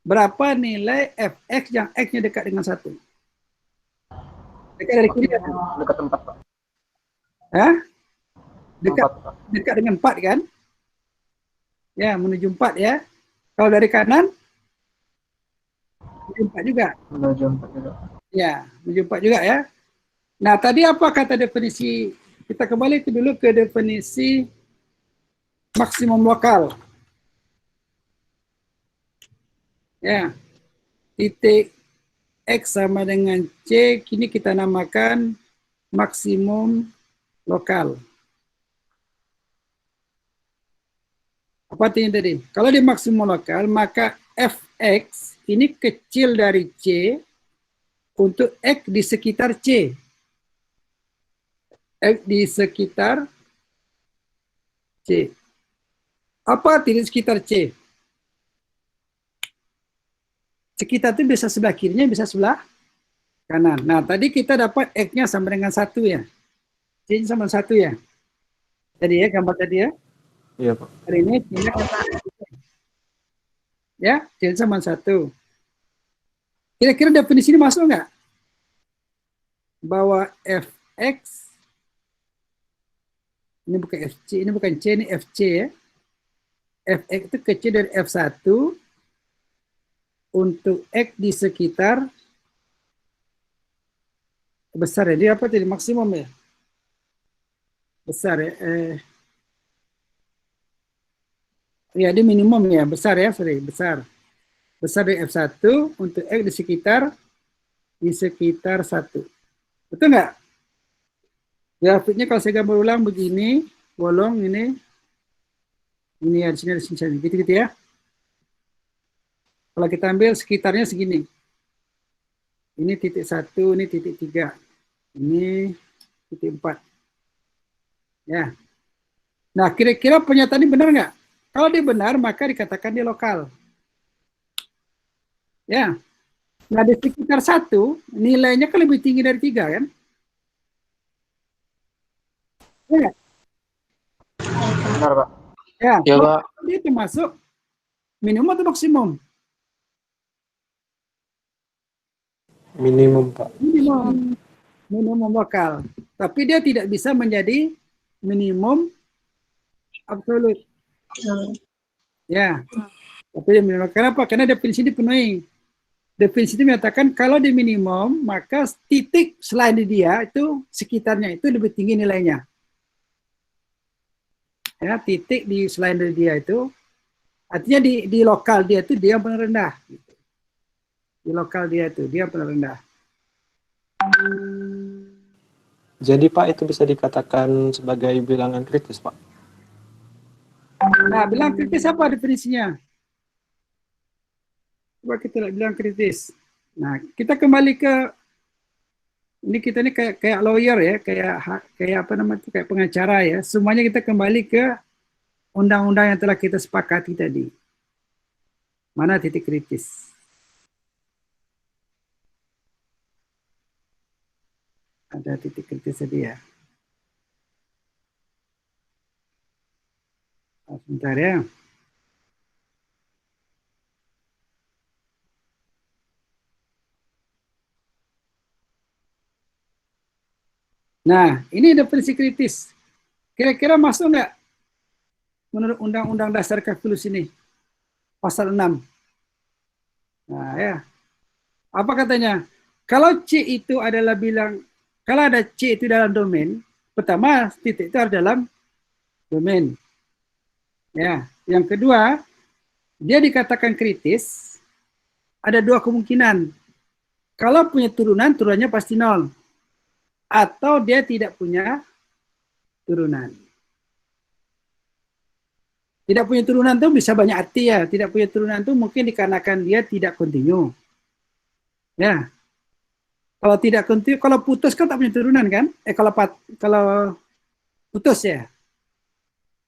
Berapa nilai fx yang x-nya dekat dengan 1? Dekat dari kiri kan? Dekat 4, Pak. Hah? Dekat 4, Pak. dekat dengan 4 kan? Ya, menuju 4 ya. Kalau dari kanan menuju 4 juga. Menuju 4 juga. Ya, menuju 4 juga ya. Nah, tadi apa kata definisi? Kita kembali dulu ke definisi maksimum lokal. Ya, titik X sama dengan C, kini kita namakan maksimum lokal. Apa artinya tadi? Kalau di maksimum lokal, maka Fx ini kecil dari C untuk X di sekitar C. X di sekitar C. Apa arti di sekitar C? Sekitar itu bisa sebelah kirinya, bisa sebelah kanan. Nah, tadi kita dapat X-nya sama dengan 1 ya. C sama 1 ya. Tadi ya, gambar tadi ya. Iya, Pak. Hari ini kita ya, C sama 1. Kira-kira definisi ini masuk nggak? Bahwa Fx, ini bukan FC, ini bukan C, ini FC ya. Fx itu kecil dari F1 untuk X di sekitar besar ya. Dia apa tadi? Maksimum ya? Besar ya. Ya, dia minimum ya. Besar ya, sorry. Besar. Besar dari F1 untuk X di sekitar 1. Betul nggak? Grafiknya kalau saya gambar ulang begini, bolong ini ya, di sini, gitu-gitu ya. Kalau kita ambil sekitarnya segini. Ini titik 1, ini titik 3. Ini titik 4. Ya. Nah, kira-kira pernyataan ini benar nggak? Kalau dia benar, maka dikatakan dia lokal. Ya. Nah, di sekitar 1, nilainya kan lebih tinggi dari 3, kan? Ya. Benar, Pak. Ya, Ya, Pak. dia termasuk minimum atau maksimum? Minimum, Pak. Minimum lokal. Tapi dia tidak bisa menjadi minimum absolut. Ya. Tapi dia minimum. Kenapa? Karena definisi dipenuhi. Definisi itu menyatakan kalau di minimum, maka titik selain di dia itu sekitarnya itu lebih tinggi nilainya. Ya, titik di selain dari dia itu artinya di lokal dia itu dia yang paling rendah. Di lokal dia itu dia yang paling rendah. Jadi, Pak, itu bisa dikatakan sebagai bilangan kritis, Pak. Nah, bilangan kritis apa definisinya? Coba kita lihat bilangan kritis. Nah, kita kembali ke ini, kita ini kayak lawyer ya, kayak apa namanya itu, kayak pengacara ya. Semuanya kita kembali ke undang-undang yang telah kita sepakati tadi. Mana titik kritis? Ada titik kritis tadi ya. Sebentar ya. Nah, ini definisi kritis. Kira-kira masuk nggak menurut Undang-Undang Dasar Kalkulus ini? Pasal 6. Nah, ya. Apa katanya? Kalau C itu adalah kalau ada C itu dalam domain, pertama titik itu harus dalam domain. Ya, yang kedua, dia dikatakan kritis, ada dua kemungkinan. Kalau punya turunan, turunannya pasti 0. Atau dia tidak punya turunan. Tidak punya turunan itu bisa banyak arti ya. Tidak punya turunan itu mungkin dikarenakan dia tidak kontinu. Ya. Kalau tidak kontinu, kalau putus kan tak punya turunan kan? Kalau putus ya,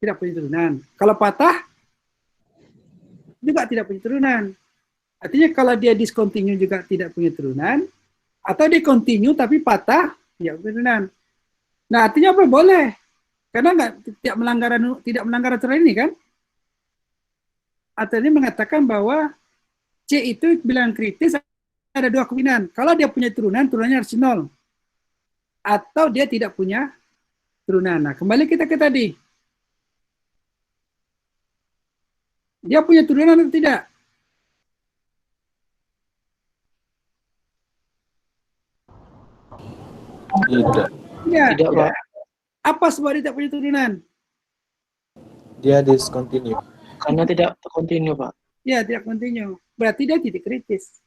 tidak punya turunan. Kalau patah juga tidak punya turunan. Artinya kalau dia discontinue juga tidak punya turunan, atau dia continue tapi patah, tidak punya turunan. Nah, artinya apa? Boleh. Karena tidak melanggar aturan ini kan? Aturan ini mengatakan bahwa C itu bilangan kritis ada dua kemungkinan. Kalau dia punya turunan, turunannya harus 0. Atau dia tidak punya turunan. Nah, kembali kita ke tadi. Dia punya turunan atau tidak? Tidak. Ya. Tidak, Pak. Apa sebab dia tidak punya turunan? Dia discontinue. Karena tidak kontinu, Pak. Ya, tidak continue. Berarti dia titik kritis.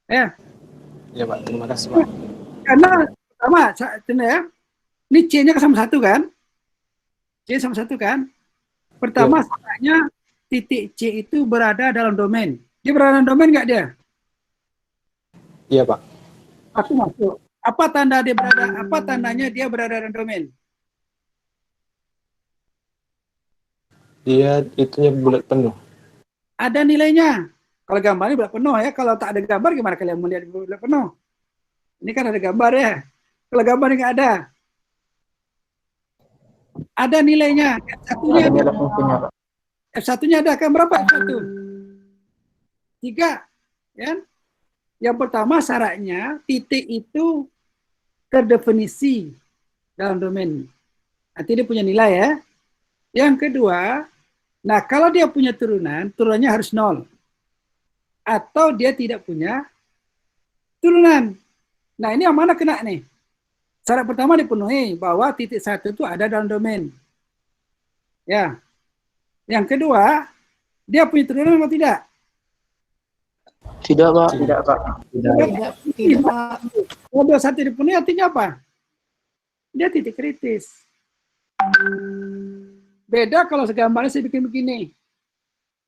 Ya, Ya Pak, terima kasih Pak. karena pertama, ya, ini C-nya sama 1 kan? C sama 1 kan? Pertama, sebenarnya titik C itu berada dalam domain. Dia berada dalam domain nggak dia? Iya Pak. Aku masuk. Apa tanda dia berada? Apa tandanya dia berada dalam domain? Dia itunya bulat penuh. Ada nilainya. Kalau gambarnya bulat penuh ya. Kalau tak ada gambar gimana kalian melihat bulat penuh? Ini kan ada gambar ya. Kalau gambarnya nggak ada. Ada nilainya. F1-nya Ada ada. nilai fungsinya, Pak. F1-nya ada kan berapa F1? 3. Ya. Yang pertama syaratnya titik itu terdefinisi dalam domain. Nanti dia punya nilai ya. Yang kedua, nah kalau dia punya turunan, turunannya harus 0. Atau dia tidak punya turunan. Nah ini yang mana kena nih? Syarat pertama dipenuhi bahwa titik 1 itu ada dalam domain. Ya. Yang kedua, dia punya turunan atau tidak? Tidak, Pak. Tidak, Pak. Tidak, Pak. Kalau 21 dipenuhi artinya apa? Dia titik kritis. Beda kalau segambarnya saya bikin begini.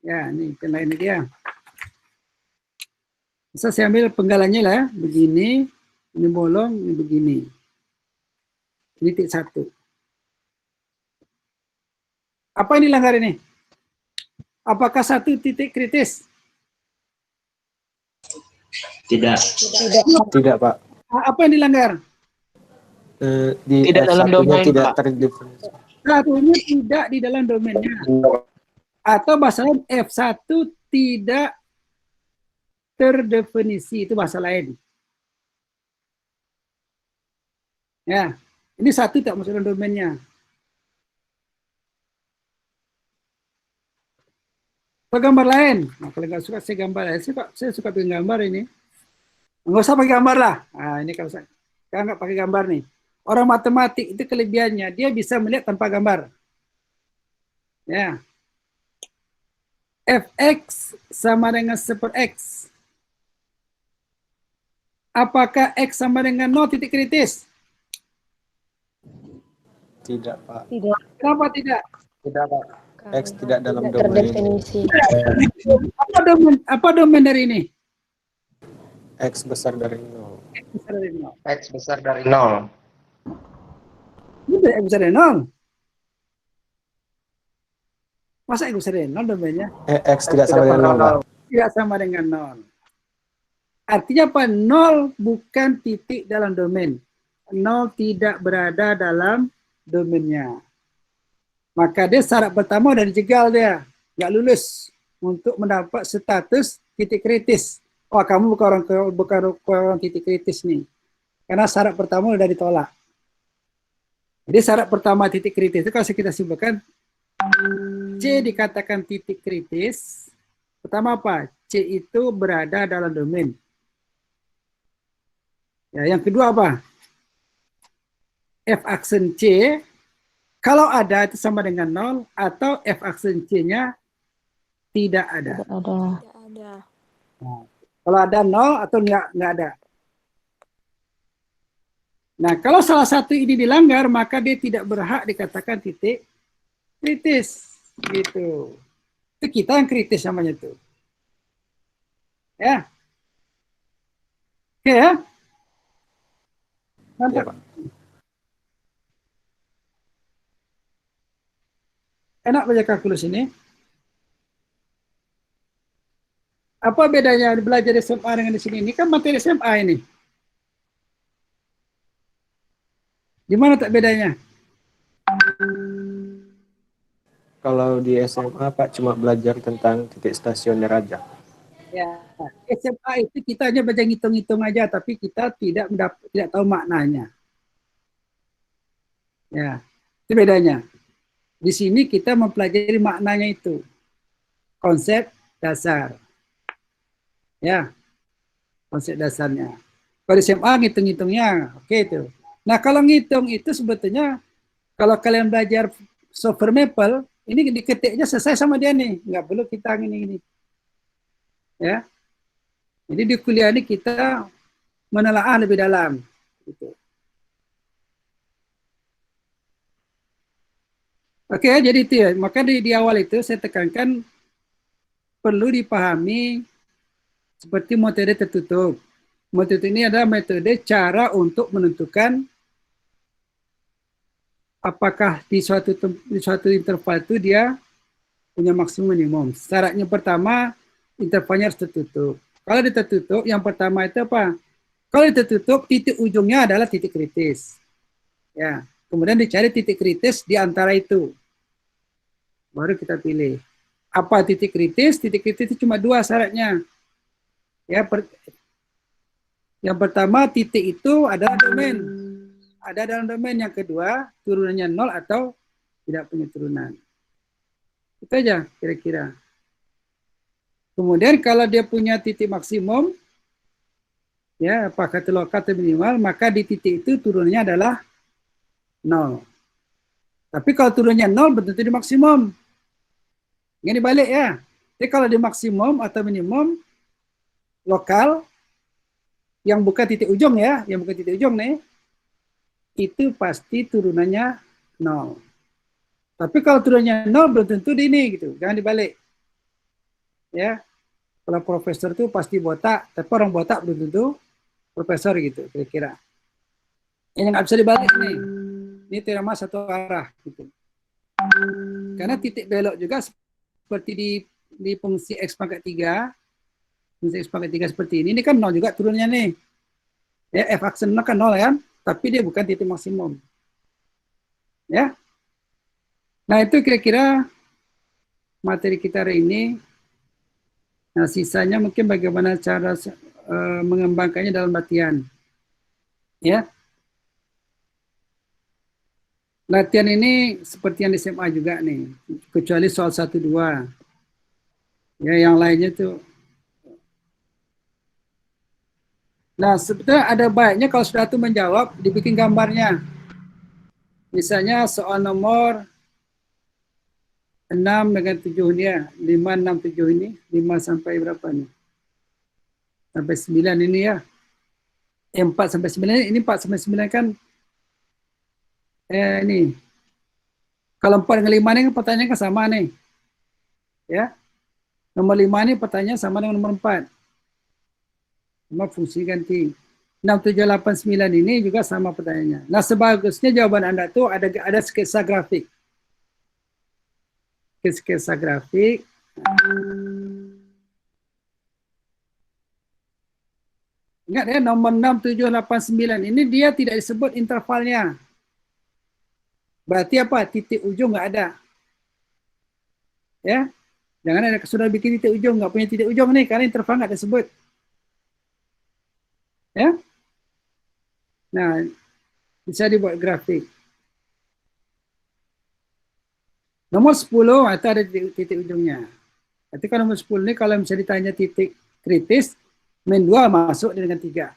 Ya, ini yang lainnya dia. Bisa saya ambil penggalannya lah, ya. Begini, ini bolong, ini begini. Ini titik 1. Apa yang dilanggar ini? Apakah 1 titik kritis? Tidak. Tidak Pak. Apa yang dilanggar? Di Tidak dalam F1-nya domain, tidak Pak. terdefinisi. Satunya tidak di dalam domainnya. Atau bahasa lain F1 tidak terdefinisi, itu bahasa lain. Ya, ini 1 tidak masuk dalam domainnya. Atau gambar lain. Nah, kalau nggak suka saya gambar, saya suka bikin gambar ini. Nggak usah pakai gambar lah. Nah, ini kalau saya nggak pakai gambar nih. Orang matematik itu kelebihannya, dia bisa melihat tanpa gambar. Ya. Fx sama dengan 1/x. Apakah x sama dengan 0 titik kritis? Tidak Pak. Tidak Kenapa tidak? Tidak Pak. X tidak dalam domain. terdefinisi. Apa domain dari ini? X besar dari 0. X besar dari 0. X besar dari 0. Ini X besar dari 0. Masa X besar dari 0 domainnya? X tidak sama dengan 0 Pak. Tidak sama dengan 0. Artinya apa? 0 bukan titik dalam domain. 0 tidak berada dalam domainnya. Maka dia syarat pertama udah dijegal dia. Nggak lulus untuk mendapat status titik kritis. Wah, kamu bukan orang titik kritis nih. Karena syarat pertama udah ditolak. Jadi syarat pertama titik kritis itu kalau kita simpulkan C dikatakan titik kritis. Pertama apa? C itu berada dalam domain. Ya, yang kedua apa? F aksen C kalau ada itu sama dengan 0 atau F aksen C-nya tidak ada. Tidak ada. Tidak ada. Nah, kalau ada 0 atau nggak ada. Nah, kalau salah satu ini dilanggar, maka dia tidak berhak dikatakan titik kritis. Gitu. Itu kita yang kritis namanya itu. Ya. Oke ya? Ya, Mantap. Pak. Enak baca kalkulus ini. Apa bedanya belajar SMA dengan di sini? Ini kan materi SMA ini. Di mana tak bedanya? Kalau di SMA Pak cuma belajar tentang titik stasioner aja. Ya, SMA itu kita hanya baca ngitung-ngitung aja, tapi kita tidak tahu maknanya. Ya, itu bedanya. Di sini kita mempelajari maknanya itu, konsep dasar. Ya, konsep dasarnya. Kalau di SMA ngitung-ngitungnya, oke itu. Nah, kalau ngitung itu sebetulnya kalau kalian belajar software Maple, ini diketiknya selesai sama dia nih, nggak perlu kita gini-gini. Ya, jadi di kuliah ini kita menelaah lebih dalam. Gitu. Oke, jadi itu ya. Maka di awal itu saya tekankan perlu dipahami seperti metode tertutup. Metode ini adalah metode cara untuk menentukan apakah di suatu interval itu dia punya maksimum minimum. Syaratnya pertama, intervalnya harus tertutup. Kalau tertutup, yang pertama itu apa? Kalau tertutup, titik ujungnya adalah titik kritis. Ya, kemudian dicari titik kritis di antara itu. Baru kita pilih. Apa titik kritis? Titik kritis itu cuma dua syaratnya. Ya, yang pertama, titik itu adalah domain. Ada dalam domain. Yang kedua, turunannya 0 atau tidak punya turunan. Itu aja kira-kira. Kemudian kalau dia punya titik maksimum, ya apakah itu lokal atau minimal, maka di titik itu turunannya adalah 0. Tapi kalau turunnya 0, belum tentu di maksimum. Ini balik ya. Jadi kalau di maksimum atau minimum, lokal, yang bukan titik ujung ya, yang bukan titik ujung nih, itu pasti turunannya 0. Tapi kalau turunannya 0, belum tentu di ini gitu. Jangan dibalik. Ya, kalau profesor itu pasti botak, tapi orang botak belum tentu profesor gitu, kira-kira. Ini nggak bisa dibalik nih. Ini teorema satu arah gitu. Karena titik belok juga seperti di fungsi x pangkat 3, fungsi x pangkat 3 seperti ini kan 0 juga turunnya nih. Ya, f aksen 0 kan 0 kan, tapi dia bukan titik maksimum. Ya. Nah, itu kira-kira materi kita hari ini. Nah, sisanya mungkin bagaimana cara mengembangkannya dalam latihan. Ya. Latihan ini seperti yang di SMA juga nih, kecuali soal 1-2. Ya, yang lainnya tuh. Nah, sebetulnya ada baiknya kalau sudah itu menjawab, dibikin gambarnya. Misalnya soal nomor 6 dengan 7 ini ya, 5, 6, 7 ini, 5 sampai berapa nih? Sampai 9 ini ya. 4 sampai 9 ini 4 sampai 9 kan ini. Kalau 4 dengan 5 ini kan pertanyaan kan sama nih. Ya. Nomor 5 ini pertanyaan sama dengan nomor 4. Cuma fungsi ganti. 6, 7, 8, 9 ini juga sama pertanyaannya. Nah, sebagusnya jawaban Anda tuh ada sketsa grafik. Sketsa grafik. Ingat ya, nomor 6, 7, 8, 9 ini dia tidak disebut intervalnya. Berarti apa? Titik ujung nggak ada. Ya, jangan ada sudah bikin titik ujung, nggak punya titik ujung nih, karena interval nggak disebut. Ya, nah bisa dibuat grafik. Nomor 10 itu ada titik ujungnya. Berarti kalau nomor 10 ini kalau misalnya ditanya titik kritis, min 2 masuk dengan 3.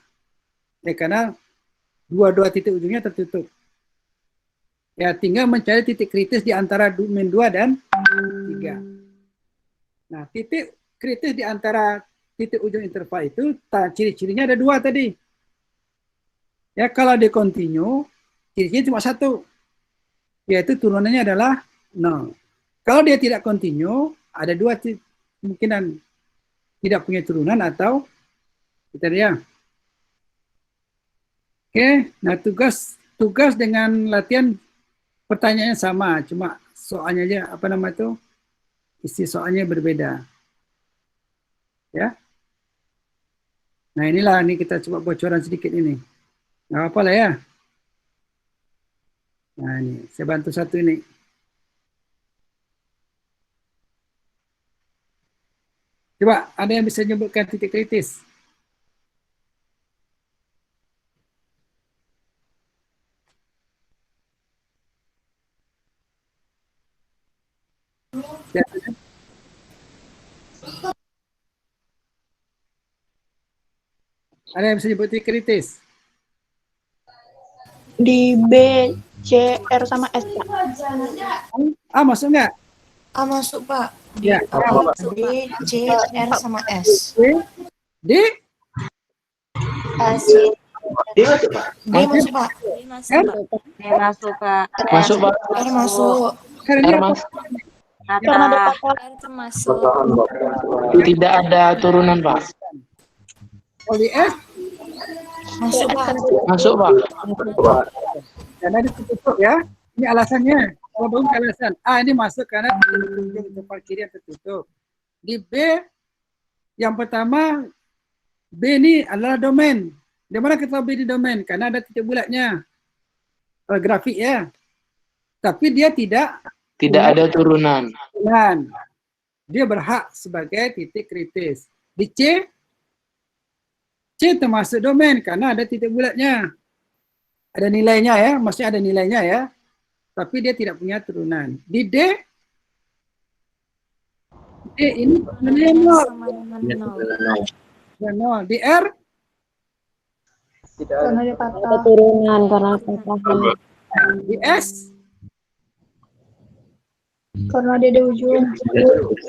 Ya, karena dua titik ujungnya tertutup. Ya, tinggal mencari titik kritis di antara min 2 dan 3. Nah, titik kritis di antara titik ujung interval itu, ciri-cirinya ada 2 tadi. Ya, kalau dia continue, ciri-cirinya cuma 1. Yaitu turunannya adalah 0. Kalau dia tidak continue, ada 2 kemungkinan. Tidak punya turunan atau kriteria. Oke, nah tugas dengan latihan pertanyaannya sama, cuma soalnya aja apa nama itu, isi soalnya berbeda. Ya. Nah inilah, ini kita coba bocoran sedikit ini. Nggak apa lah ya. Nah ini, saya bantu satu ini. Coba, ada yang bisa menyebutkan titik kritis? Ya. Ada yang bisa menyebut titik kritis? Di B, C, R sama S, Pak. Masuk nggak? A masuk, Pak. Ya. B, C, R sama S. D? D masuk, Pak. R? Masuk Kak. Masuk, Pak. R masuk. Karena R apa? masuk. Kata. termasuk. Tidak ada turunan, Pak. Kalau di S, Masuk, Pak. Masuk, Pak. karena ditutup ya. Ini alasannya. Kalau belum alasan. Ini masuk karena tempat kiri yang tertutup. Di B, yang pertama, B ini adalah domain. Di mana kita tahu B di domain? Karena ada titik bulatnya. Grafik ya. Tapi dia tidak Tidak ada turunan. turunan. Dia berhak sebagai titik kritis. Di C termasuk domain karena ada titik bulatnya. Ada nilainya ya, maksudnya ada nilainya ya. Tapi dia tidak punya turunan. Di D ini nol. Nol. Di R Karena dia Ada patah. turunan karena patah. di S Karena dia ada ujung.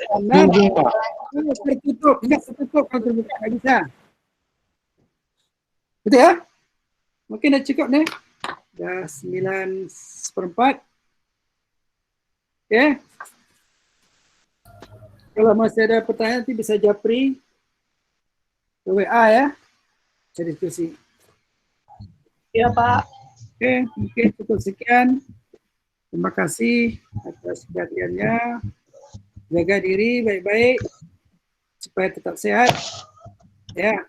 karena Ujung, Pak. tertutup. Tidak tertutup kalau terbuka nggak bisa. Betul ya? Mungkin dah cukup nih. Dah 9/4. Oke. Kalau masih ada pertanyaan nanti bisa japri ke WA ya. Bisa diskusi. Ya, Pak. Oke, mungkin cukup sekian. Terima kasih atas perhatiannya. Jaga diri baik-baik supaya tetap sehat. Ya.